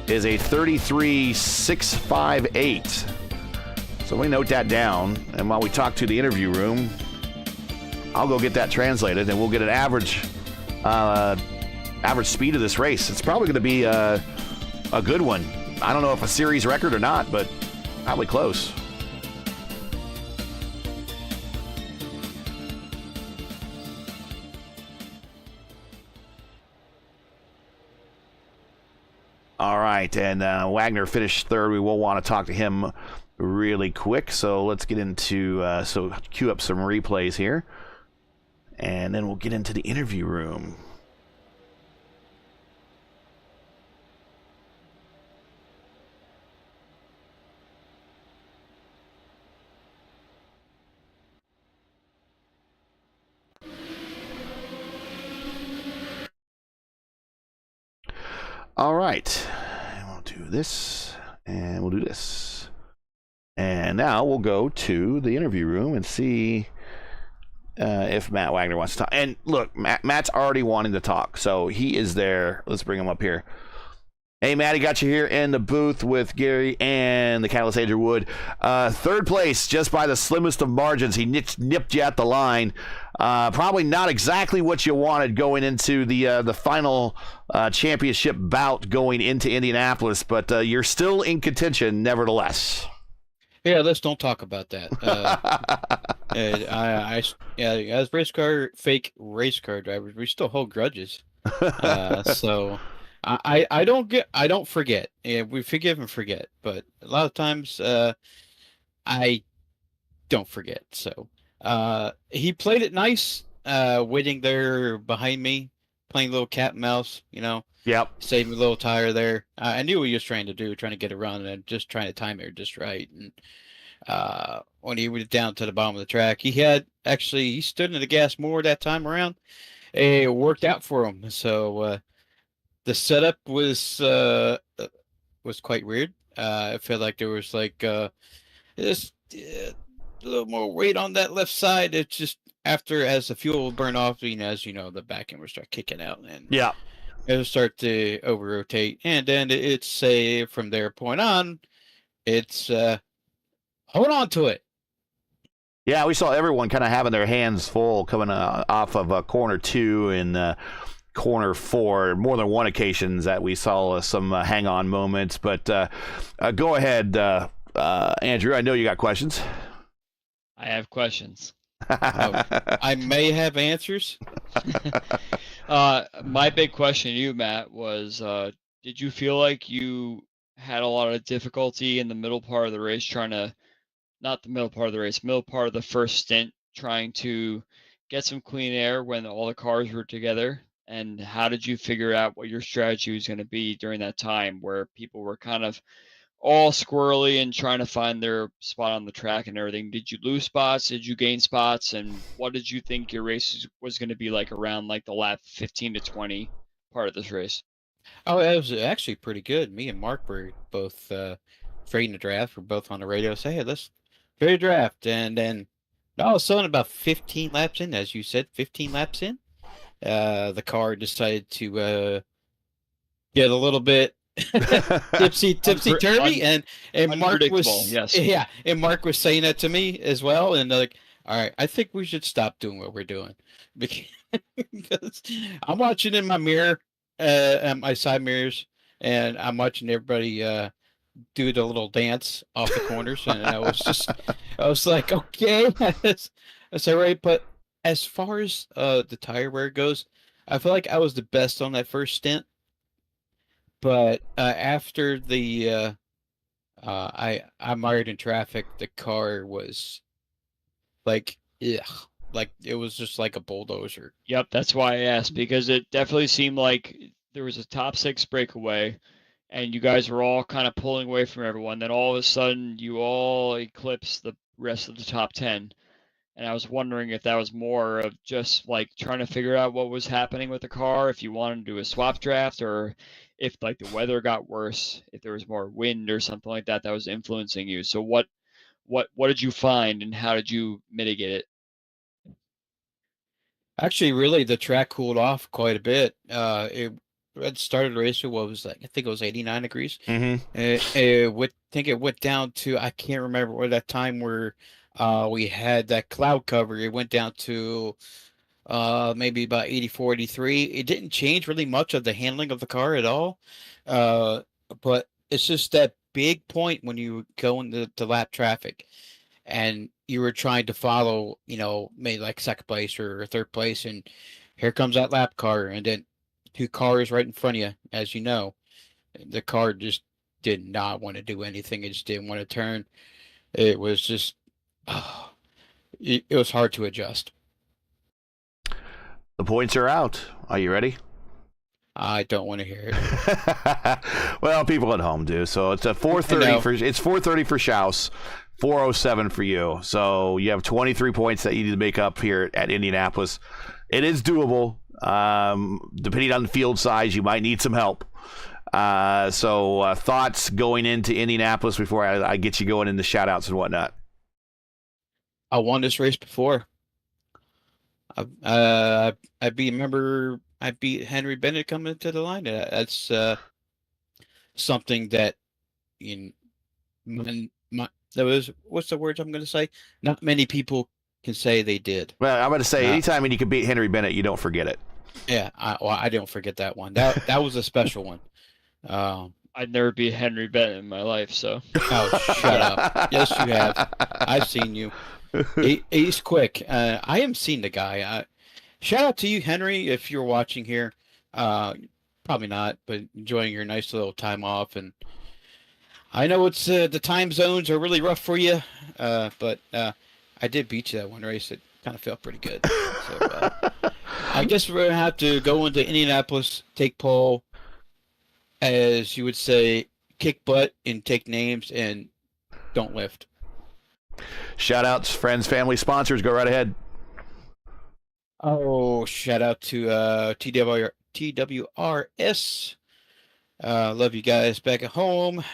is a 33.658. So we note that down. And while we talk to the interview room, I'll go get that translated, and we'll get an average speed of this race. It's probably going to be a good one. I don't know if a series record or not, but probably close. All right, and Wagner finished 3rd. We will want to talk to him really quick, so let's get into, so cue up some replays here, and then we'll get into the interview room. All right, and we'll do this, and we'll do this. And now we'll go to the interview room and see if Matt Wagner wants to talk. And look, Matt's already wanting to talk, so he is there. Let's bring him up here. Hey, Matty, got you here in the booth with Gary and the Catalyst Andrew Wood. 3rd place, just by the slimmest of margins. He nipped you at the line. Probably not exactly what you wanted going into the final championship bout going into Indianapolis, but you're still in contention nevertheless. Yeah, let's don't talk about that. As fake race car drivers, we still hold grudges. So I don't forget. Yeah, we forgive and forget, but a lot of times I don't forget. So he played it nice waiting there behind me, playing a little cat and mouse, Yep. saving a little tire there. I knew what he was trying to do, trying to get around and just trying to time it just right. And when he went down to the bottom of the track, he stood in the gas more that time around. It worked out for him. So the setup was quite weird. I felt like there was just a little more weight on that left side. It's just as the fuel will burn off, as you know, the back end will start kicking out and Yeah. it'll start to over rotate, and then it's from there point on, it's hold on to it. Yeah, we saw everyone kind of having their hands full coming off of corner 2 and corner 4. More than one occasions that we saw some hang-on moments. But go ahead, Andrew. I know you got questions. I have questions. I may have answers. My big question to you, Matt, was did you feel like you had a lot of difficulty in the middle part of the race not the middle part of the race, middle part of the first stint, trying to get some clean air when all the cars were together? And how did you figure out what your strategy was going to be during that time where people were kind of all squirrely and trying to find their spot on the track and everything? Did you lose spots? Did you gain spots? And what did you think your race was going to be like around the lap 15 to 20 part of this race? Oh, it was actually pretty good. Me and Mark were both trading the draft. We're both on the radio. Say, hey, let's trade a draft. And then all of a sudden, about 15 laps in, as you said, 15 laps in, the car decided to get a little bit tipsy turvy, and Mark was and Mark was saying that to me as well, and all right, I think we should stop doing what we're doing because I'm watching in my mirror, my side mirrors, and I'm watching everybody do the little dance off the corners, and I was like, okay, that's all right. But as far as the tire wear goes, I feel like I was the best on that first stint. But after the I mired in traffic, the car was like, it was just like a bulldozer. Yep, that's why I asked, because it definitely seemed like there was a top 6 breakaway, and you guys were all kind of pulling away from everyone. Then all of a sudden, you all eclipsed the rest of the top 10. And I was wondering if that was more of just trying to figure out what was happening with the car, if you wanted to do a swap draft, or if the weather got worse, if there was more wind or something like that was influencing you. So what did you find, and how did you mitigate it? Actually, really, the track cooled off quite a bit. It started racing. What was I think it was 89 degrees. Mm-hmm. It went down to, I can't remember what that time where we had that cloud cover. It went down to maybe about 84, 83. It didn't change really much of the handling of the car at all. But it's just that big point when you go into the lap traffic and you were trying to follow, maybe like second place or third place, and here comes that lap car, and then 2 cars right in front of you, as you know. The car just did not want to do anything. It just didn't want to turn. It was just, it was hard to adjust. The points are out. Are you ready? I don't want to hear it. Well, people at home do. So it's a 430 it's 430 for Schaus, 407 for you. So you have 23 points that you need to make up here at Indianapolis. It is doable. Depending on the field size, you might need some help. So thoughts going into Indianapolis before I get you going into shout-outs and whatnot? I won this race before. I beat Henry Bennett coming into the line. That's something that that was, what's the words I'm going to say? Not many people can say they did. Well, I'm going to say anytime when you can beat Henry Bennett, you don't forget it. Yeah, I don't forget that one. That was a special one. I'd never beat Henry Bennett in my life, so. Oh, shut up. Yes, you have. I've seen you. He's quick. I haven't seen the guy. Shout out to you, Henry, if you're watching here. Probably not, but enjoying your nice little time off. And I know it's the time zones are really rough for you, but I did beat you that one race. kind of felt pretty good. So I guess we're gonna have to go into Indianapolis, take pole, as you would say, kick butt and take names and don't lift. Shout outs, friends, family, sponsors. Go right ahead. Oh, shout out to TWRS. Love you guys back at home.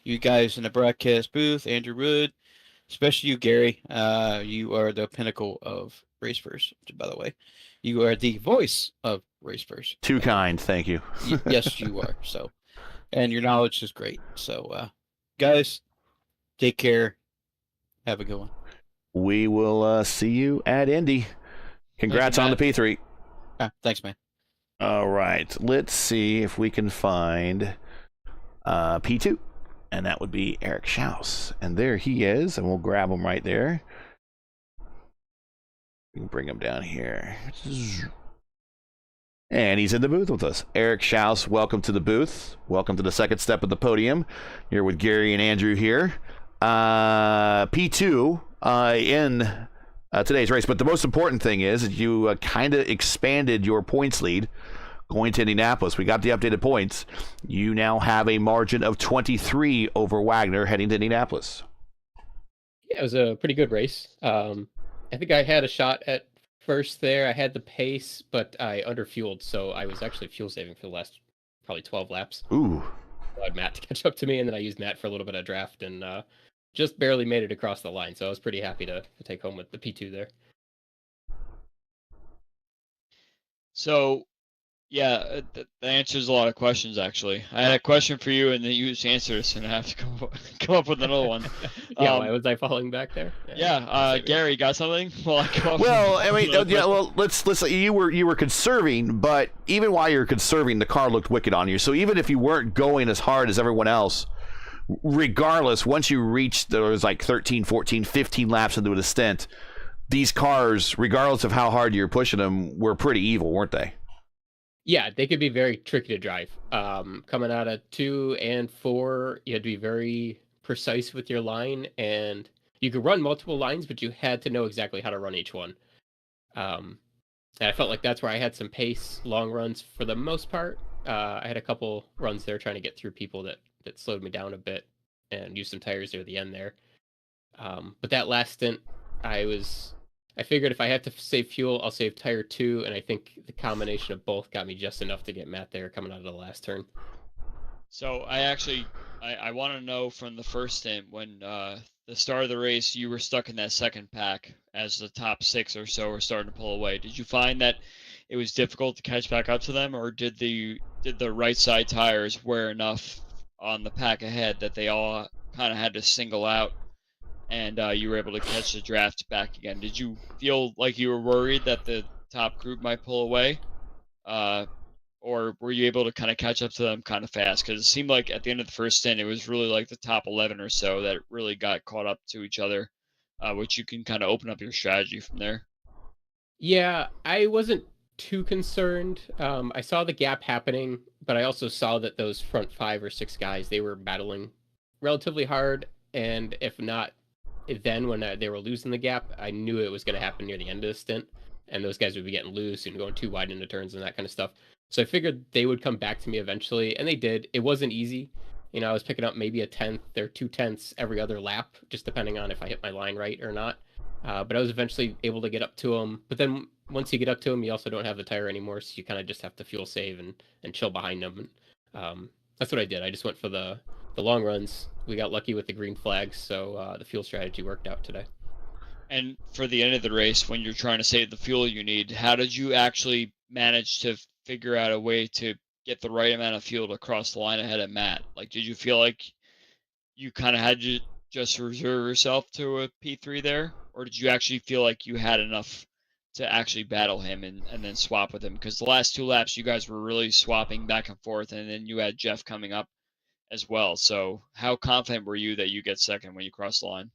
You guys in the broadcast booth, Andrew Wood, especially you, Gary. You are the pinnacle of RaceVerse, by the way. You are the voice of RaceVerse. Too kind, thank you. Yes, you are. So, and your knowledge is great. So, guys, take care. Have a good one. We will see you at Indy. Congrats on the P3. Thanks, man. All right, let's see if we can find P2, and that would be Eric Schaus. And there he is, and we'll grab him right there. We can bring him down here. And he's in the booth with us. Eric Schaus, welcome to the booth. Welcome to the second step of the podium. You're with Gary and Andrew here. P2 in today's race. But the most important thing is that you kind of expanded your points lead going to Indianapolis. We got the updated points. You now have a margin of 23 over Wagner heading to Indianapolis. Yeah, it was a pretty good race. I think I had a shot at first there. I had the pace, but I underfueled, so I was actually fuel saving for the last probably 12 laps. Ooh. I had Matt to catch up to me, and then I used Matt for a little bit of draft, and just barely made it across the line. So I was pretty happy to take home with the P2 there. So, yeah, that answers a lot of questions, actually. I had a question for you, and then you just answered us, and I have to come up with another one. Yeah, why was I falling back there? Yeah, Gary, got something? Well, I mean, yeah. Well, let's. You were conserving, but even while you were conserving, the car looked wicked on you. So even if you weren't going as hard as everyone else, regardless, once you reached, there was like 13, 14, 15 laps into the stint, these cars, regardless of how hard you're pushing them, were pretty evil, weren't they? Yeah, they could be very tricky to drive. Coming out of 2 and 4, you had to be very precise with your line, and you could run multiple lines, but you had to know exactly how to run each one. And I felt like that's where I had some pace, long runs for the most part. I had a couple runs there trying to get through people that slowed me down a bit and used some tires near the end there. But that last stint, I figured if I have to save fuel, I'll save tire 2, and I think the combination of both got me just enough to get Matt there coming out of the last turn. So I want to know from the first stint, when the start of the race, you were stuck in that second pack as the top 6 or so were starting to pull away. Did you find that it was difficult to catch back up to them, or did the right side tires wear enough on the pack ahead that they all kind of had to single out, and you were able to catch the draft back again? Did you feel like you were worried that the top group might pull away? Or were you able to kind of catch up to them kind of fast? Because it seemed like at the end of the first stint, it was really like the top 11 or so that really got caught up to each other, which you can kind of open up your strategy from there. Yeah, I wasn't too concerned. I saw the gap happening, but I also saw that those front 5 or 6 guys, they were battling relatively hard, and if not then when they were losing the gap, I knew it was going to happen near the end of the stint, and those guys would be getting loose and going too wide into turns and that kind of stuff. So I figured they would come back to me eventually, and they did. It wasn't easy. You know, I was picking up maybe a 10th or 2/10 every other lap, just depending on if I hit my line right or not. But I was eventually able to get up to them. But then once you get up to them, you also don't have the tire anymore, so you kind of just have to fuel save and chill behind them. And that's what I did. I just went for the long runs. We got lucky with the green flags, so the fuel strategy worked out today. And for the end of the race, when you're trying to save the fuel you need, how did you actually manage to figure out a way to get the right amount of fuel to cross the line ahead of Matt? Like, did you feel like you kind of had to just reserve yourself to a P3 there? Or did you actually feel like you had enough to actually battle him and then swap with him? Because the last 2 laps, you guys were really swapping back and forth, and then you had Jeff coming up as well. So how confident were you that you get second when you cross the line?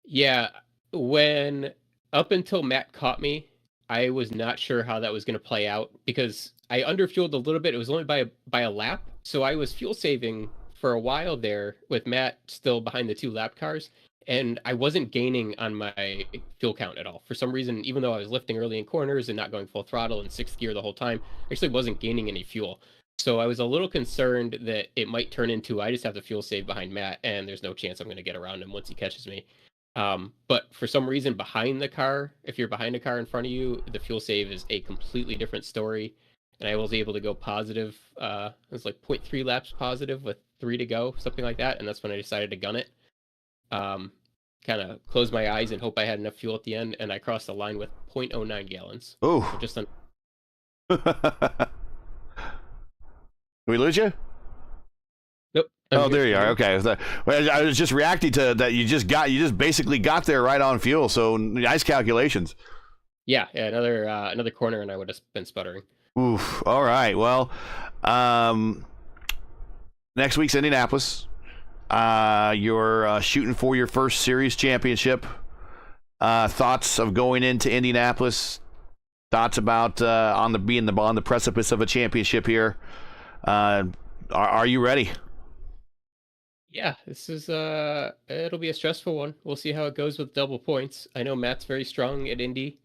Yeah, when up until Matt caught me, I was not sure how that was going to play out because I underfueled a little bit. It was only by a lap, so I was fuel saving for a while there with Matt still behind the 2 lap cars, and I wasn't gaining on my fuel count at all. For some reason, even though I was lifting early in corners and not going full throttle in 6th gear the whole time, I actually wasn't gaining any fuel. So I was a little concerned that it might turn into I just have to fuel save behind Matt, and there's no chance I'm going to get around him once he catches me. But for some reason behind the car, if you're behind a car in front of you, the fuel save is a completely different story. And I was able to go positive. It was like 0.3 laps positive with 3 to go, something like that. And that's when I decided to gun it. Kind of close my eyes and hope I had enough fuel at the end. And I crossed the line with 0.09 gallons. Oh. So just Did we lose you? Nope. Oh, there you are. Okay. Well, I was just reacting to that. You just basically got there right on fuel. So nice calculations. Yeah. Another corner, and I would have been sputtering. Oof. All right. Well, next week's Indianapolis. You're shooting for your first series championship. Thoughts of going into Indianapolis? Thoughts about on the precipice of a championship here? Are you ready? Yeah, this is it'll be a stressful one. We'll see how it goes with double points. I know Matt's very strong at Indy.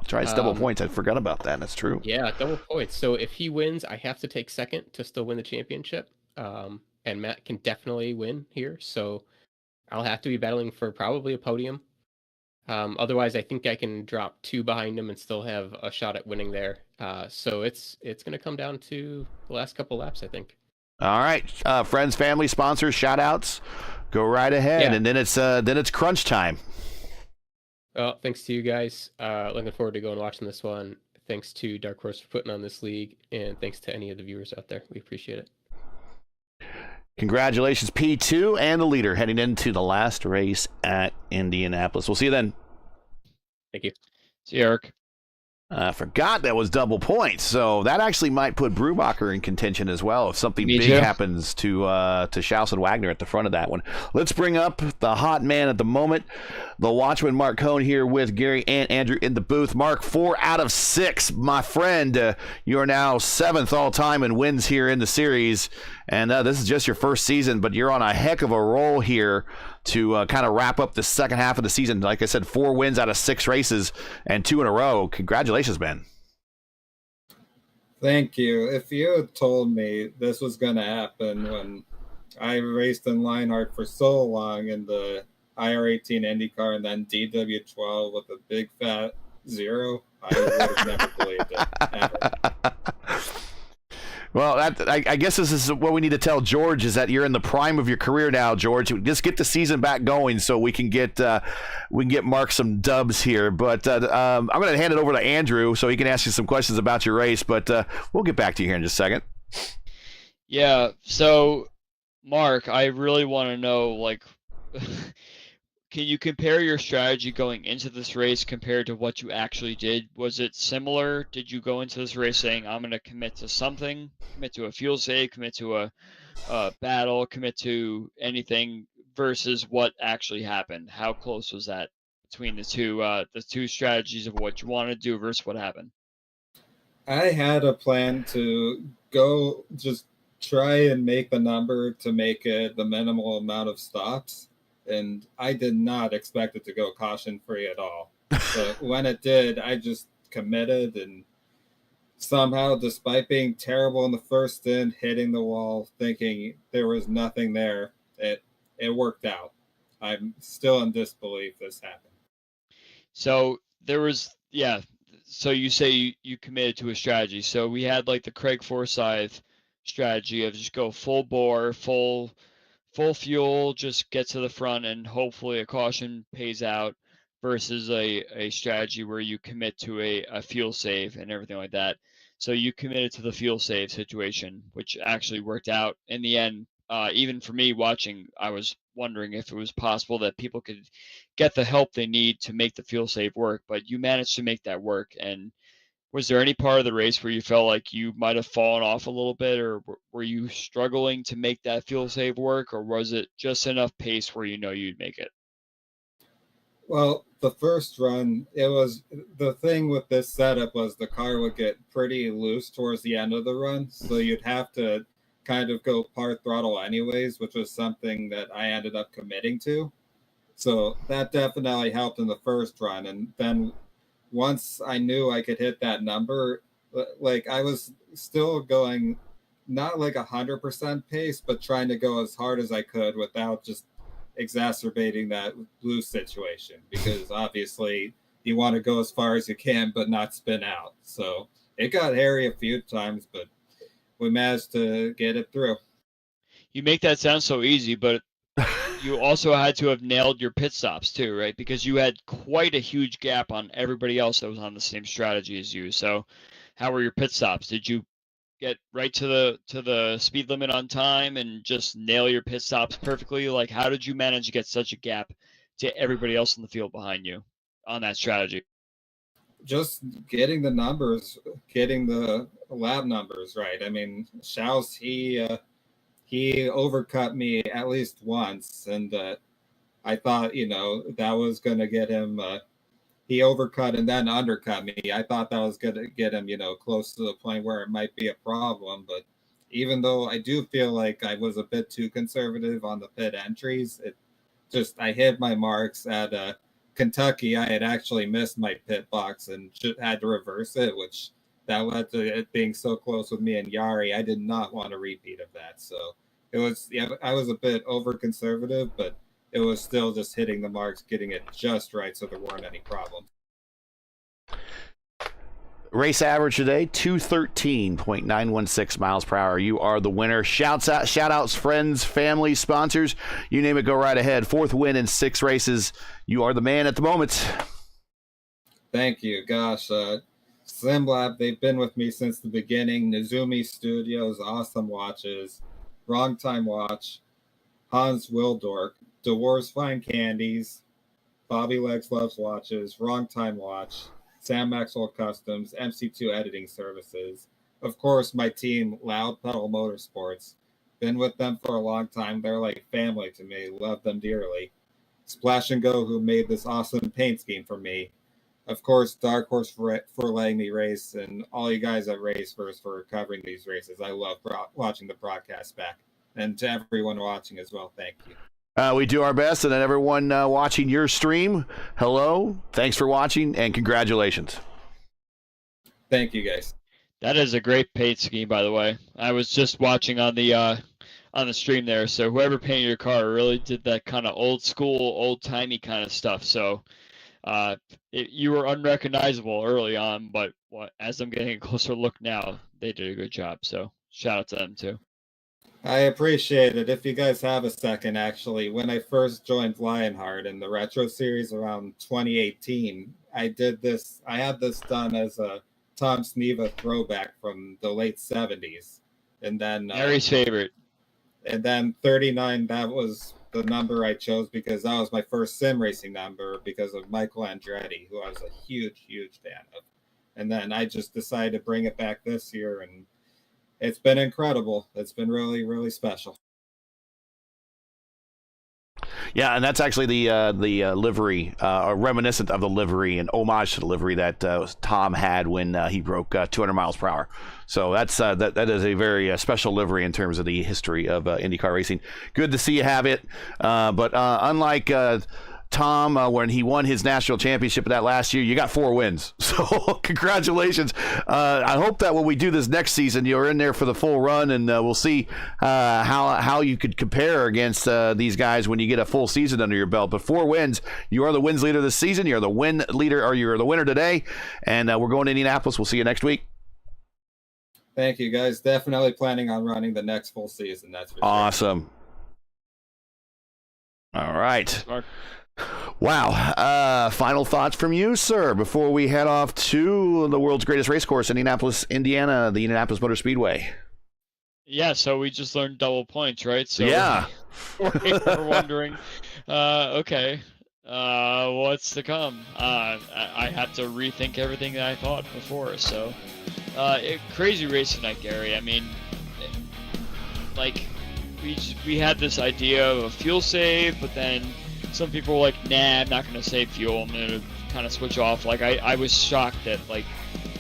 That's right, it's double points. I forgot about that. That's true. Yeah, double points. So if he wins, I have to take second to still win the championship. And Matt can definitely win here. So I'll have to be battling for probably a podium. Otherwise, I think I can drop 2 behind him and still have a shot at winning there. So it's going to come down to the last couple laps, I think. All right, friends, family, sponsors, shout outs. Go right ahead, Yeah. and then it's crunch time. Well, thanks to you guys. Looking forward to going watching this one. Thanks to Dark Horse for putting on this league, and thanks to any of the viewers out there. We appreciate it. Congratulations, P2 and the leader heading into the last race at Indianapolis. We'll see you then. Thank you. See you, Eric. I forgot that was double points, so that actually might put Brubacher in contention as well if something Me big too. happens to Schaus and Wagner at the front of that one. Let's bring up the hot man at the moment, the Watchman Mark Cohn here with Gary and Andrew in the booth. Mark, 4 out of 6, my friend. You are now 7th all time in wins here in the series, and this is just your first season, but you're on a heck of a roll here to kind of wrap up the second half of the season. Like I said, 4 wins out of 6 races and 2 in a row. Congratulations, man. Thank you. If you had told me this was going to happen when I raced in Lionheart for so long in the IR18 IndyCar and then DW12 with a big fat 0, I would have never believed it, ever. Well, I guess this is what we need to tell George, is that you're in the prime of your career now, George. Just get the season back going so we can get Mark some dubs here. But I'm going to hand it over to Andrew so he can ask you some questions about your race. But we'll get back to you here in just a second. Yeah. So, Mark, I really want to know, like, can you compare your strategy going into this race compared to what you actually did? Was it similar? Did you go into this race saying, I'm going to commit to something, commit to a fuel save, commit to a battle, commit to anything, versus what actually happened? How close was that between the two strategies of what you want to do versus what happened? I had a plan to go just try and make the number to make it the minimal amount of stops. And I did not expect it to go caution-free at all. But when it did, I just committed, and somehow, despite being terrible in the first stint, hitting the wall, thinking there was nothing there, it worked out. I'm still in disbelief this happened. So there was, yeah. So you say you committed to a strategy. So we had like the Craig Forsyth strategy of just go full bore, full fuel, just get to the front, and hopefully a caution pays out, versus a strategy where you commit to a fuel save and everything like that. So you committed to the fuel save situation, which actually worked out in the end. Even for me watching, I was wondering if it was possible that people could get the help they need to make the fuel save work, but you managed to make that work. And was there any part of the race where you felt like you might have fallen off a little bit, or were you struggling to make that fuel save work, or was it just enough pace where you know you'd make it? Well, the first run, it was the thing with this setup was the car would get pretty loose towards the end of the run, so you'd have to kind of go part throttle anyways, which was something that I ended up committing to. So that definitely helped in the first run. And then once I knew I could hit that number, like I was still going not like 100% pace, but trying to go as hard as I could without just exacerbating that blue situation, because obviously you want to go as far as you can, but not spin out. So it got hairy a few times, but we managed to get it through. You make that sound so easy, but you also had to have nailed your pit stops too, right? Because you had quite a huge gap on everybody else that was on the same strategy as you. So how were your pit stops? Did you get right to the speed limit on time and just nail your pit stops perfectly? Like, how did you manage to get such a gap to everybody else in the field behind you on that strategy? Just getting the numbers, getting the lap numbers right. I mean, Schaus, he overcut me at least once, and I thought, that was going to get him. He overcut and then undercut me. I thought that was going to get him, close to the point where it might be a problem. But even though I do feel like I was a bit too conservative on the pit entries, I hit my marks at Kentucky. I had actually missed my pit box and had to reverse it, which that led to it being so close with me and Yari. I did not want a repeat of that. So it was, I was a bit over conservative, but it was still just hitting the marks, getting it just right so there weren't any problems. Race average today, 213.916 miles per hour. You are the winner. Shout outs, friends, family, sponsors, you name it, go right ahead. 4th win in 6 races. You are the man at the moment. Thank you. Gosh, SimLab, they've been with me since the beginning. Nizumi Studios, awesome watches. Wrong Time Watch, Hans Wildork, DeWar's Fine Candies, Bobby Legs Loves Watches, Wrong Time Watch, Sam Maxwell Customs, MC2 Editing Services. Of course, my team, Loud Pedal Motorsports. Been with them for a long time. They're like family to me. Love them dearly. Splash and Go, who made this awesome paint scheme for me. Of course, Dark Horse for letting me race, and all you guys at RaceVerse for covering these races. I love watching the broadcast back. And to everyone watching as well, thank you. We do our best, and then everyone watching your stream, hello, thanks for watching, and congratulations. Thank you, guys. That is a great paint scheme, by the way. I was just watching on the stream there, so whoever painted your car really did that kind of old school, old timey kind of stuff. So you were unrecognizable early on, but as I'm getting a closer look now, they did a good job. So shout out to them too. I appreciate it. If you guys have a second, actually, when I first joined Lionheart in the Retro Series around 2018, I had this done as a Tom Sneva throwback from the late 70s. And then Harry's favorite. And then 39, that was the number I chose because that was my first sim racing number because of Michael Andretti, who I was a huge, huge fan of. And then I just decided to bring it back this year, and it's been incredible. It's been really, really special. Yeah, and that's actually the livery, reminiscent of the livery and homage to the livery that Tom had when he broke 200 miles per hour. So that is a very special livery in terms of the history of IndyCar racing. Good to see you have it. But unlike Tom, when he won his national championship of that last year, you got 4 wins. So congratulations. I hope that when we do this next season, you're in there for the full run, and we'll see how you could compare against these guys when you get a full season under your belt. But 4 wins, you are the wins leader this season. You're the win leader, or you're the winner today. And we're going to Indianapolis. We'll see you next week. Thank you, guys. Definitely planning on running the next full season. That's for awesome. Sure. All right. Mark. Wow. Final thoughts from you, sir, before we head off to the world's greatest race course, Indianapolis, Indiana, the Indianapolis Motor Speedway. Yeah, so we just learned double points, right? So yeah. We're wondering, okay, what's to come? I had to rethink everything that I thought before. So, crazy race tonight, Gary. I mean, like, we had this idea of a fuel save, but then some people were like, nah, I'm not going to save fuel. I'm going to kind of switch off. Like, I was shocked that, like,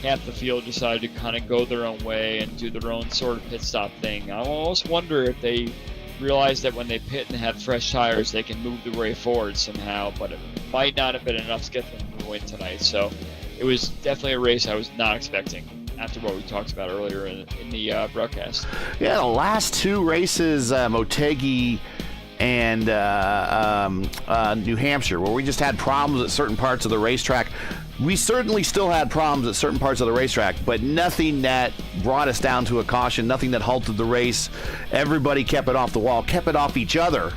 half the field decided to kind of go their own way and do their own sort of pit stop thing. I almost wonder if they realize that when they pit and have fresh tires, they can move the way forward somehow, but it might not have been enough to get them to win tonight. So it was definitely a race I was not expecting after what we talked about earlier in the broadcast. Yeah, the last two races, Motegi and New Hampshire, where we just had problems at certain parts of the racetrack. We certainly still had problems at certain parts of the racetrack, but nothing that brought us down to a caution, nothing that halted the race. Everybody kept it off the wall, kept it off each other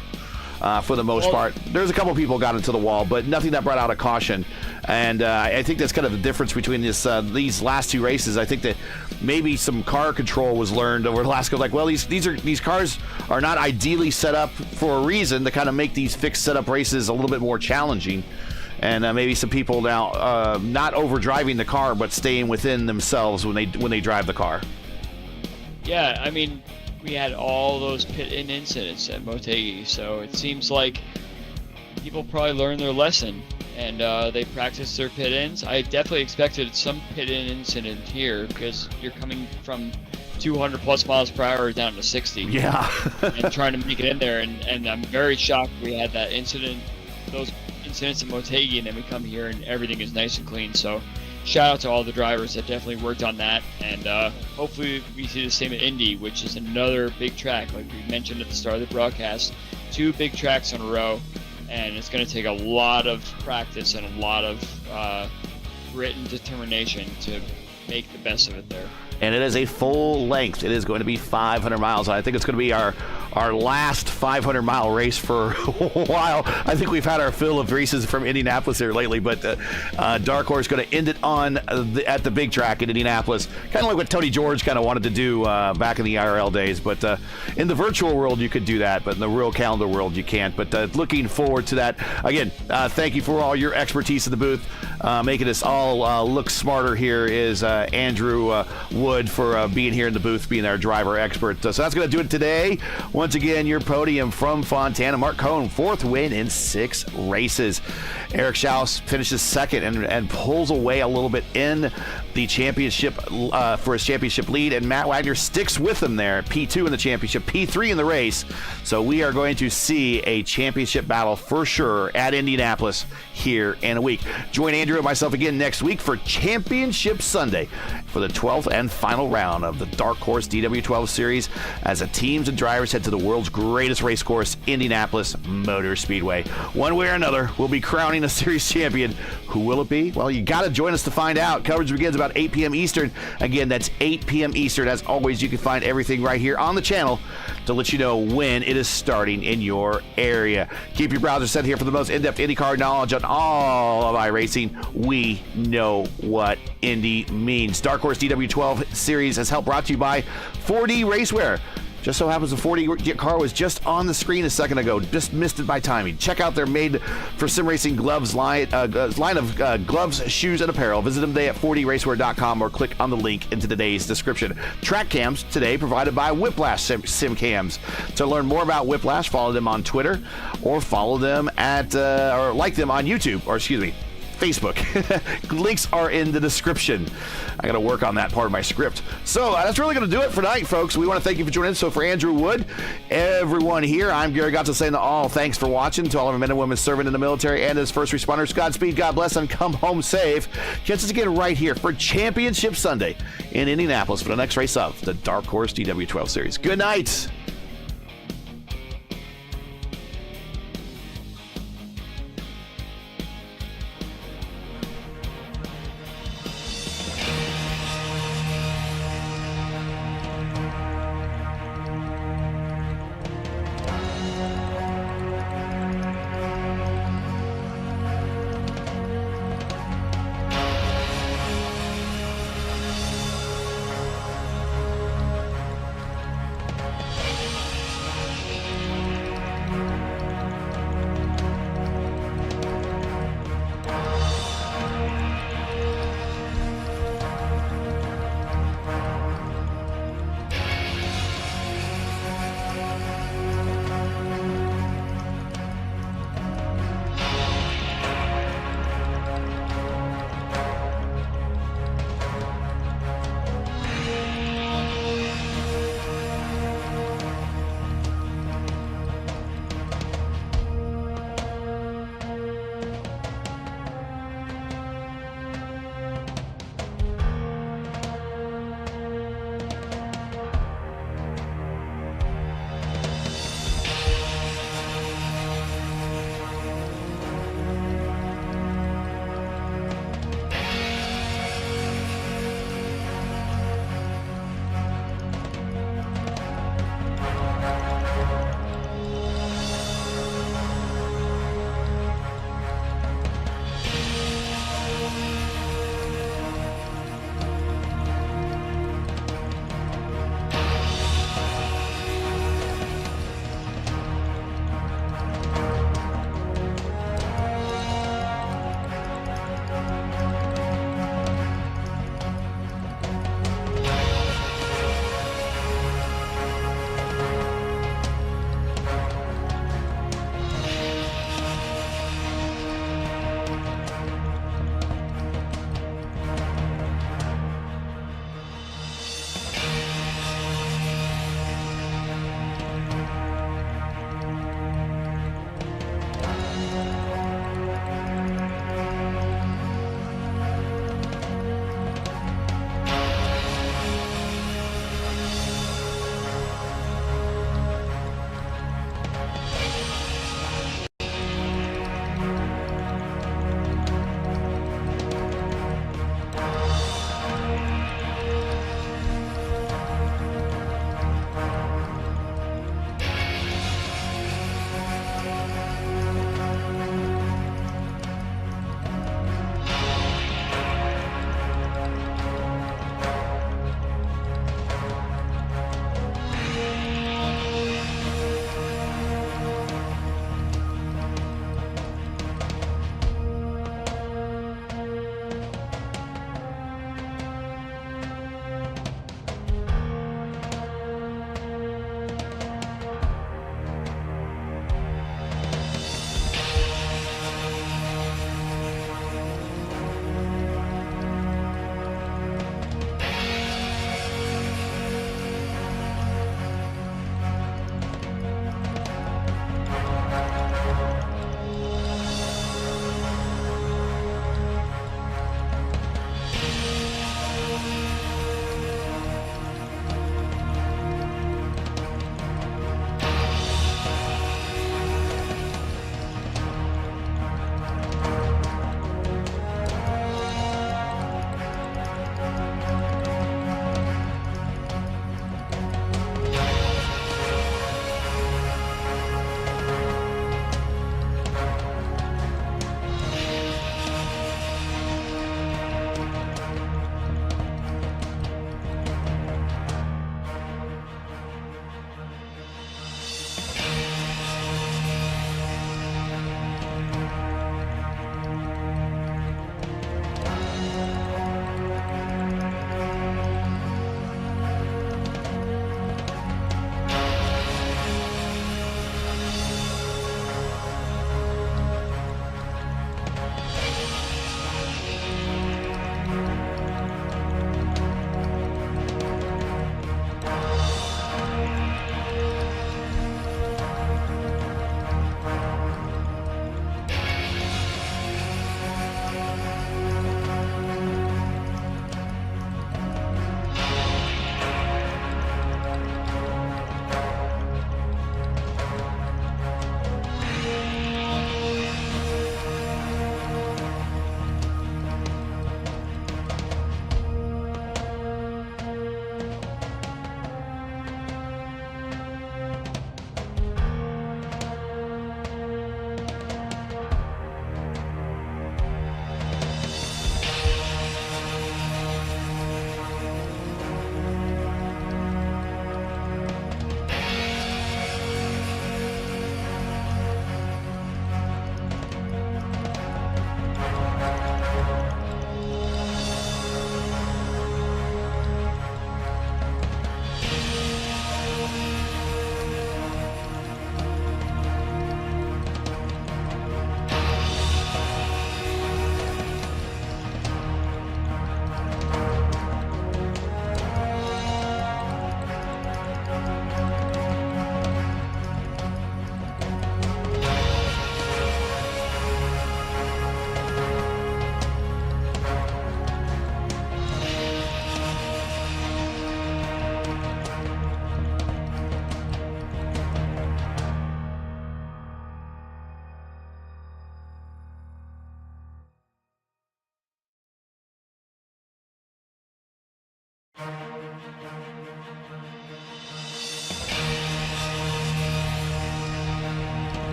for the most part. There's a couple people got into the wall, but nothing that brought out a caution. And I think that's kind of the difference between these last two races. I think that maybe some car control was learned over the last couple. Like, well, these cars are not ideally set up for a reason to kind of make these fixed setup races a little bit more challenging. And maybe some people now not overdriving the car, but staying within themselves when they drive the car. Yeah, I mean, we had all those pit-in incidents at Motegi, so it seems like people probably learned their lesson, and they practiced their pit-ins. I definitely expected some pit-in incident here, because you're coming from 200 plus miles per hour down to 60. Yeah. And trying to make it in there, and I'm very shocked we had that incident, those incidents at Motegi, and then we come here and everything is nice and clean. So shout out to all the drivers that definitely worked on that, and hopefully we see the same at Indy, which is another big track like we mentioned at the start of the broadcast. 2 big tracks in a row, and it's going to take a lot of practice and a lot of grit and determination to make the best of it there. And it is a full length. It is going to be 500 miles. I think it's going to be our last 500-mile race for a while. I think we've had our fill of races from Indianapolis here lately, but Dark Horse going to end it on at the big track in Indianapolis, kind of like what Tony George kind of wanted to do back in the IRL days. But in the virtual world, you could do that, but in the real calendar world, you can't. But looking forward to that. Again, thank you for all your expertise in the booth, making us all look smarter here is Andrew Wood for being here in the booth, being our driver expert. So that's going to do it today. Once again, your podium from Fontana. Mark Cohn, 4th win in 6 races. Eric Schaus finishes 2nd and pulls away a little bit in the championship for his championship lead, and Matt Wagner sticks with him there, P2 in the championship, P3 in the race. So we are going to see a championship battle for sure at Indianapolis here in a week. Join Andrew and myself again next week for Championship Sunday for the 12th and final round of the Dark Horse DW12 series as the teams and drivers head to the world's greatest race course, Indianapolis Motor Speedway. One way or another, we'll be crowning a series champion. Who will it be? Well, you got to join us to find out. Coverage begins about 8 p.m. Eastern. Again, that's 8 p.m. Eastern. As always, you can find everything right here on the channel to let you know when it is starting in your area. Keep your browser set here for the most in-depth IndyCar knowledge on all of iRacing. We know what Indy means. Dark Horse DW12 series has helped brought to you by 4D Racewear. Just so happens the 4D car was just on the screen a second ago. Just missed it by timing. Check out their made for sim racing gloves line of gloves, shoes, and apparel. Visit them today at 4dracewear.com or click on the link in today's description. Track cams today provided by Whiplash Sim Cams. To learn more about Whiplash, follow them on Twitter or follow them at or like them on YouTube, or excuse me, Facebook. Links are in the description. I got to work on that part of my script. So that's really going to do it for tonight, folks. We want to thank you for joining us. So for Andrew Wood, everyone here, I'm Gary Gotza saying to all, thanks for watching. To all of our men and women serving in the military and as first responders, Godspeed, God bless, and come home safe. Catch us again right here for Championship Sunday in Indianapolis for the next race of the Dark Horse DW12 Series. Good night.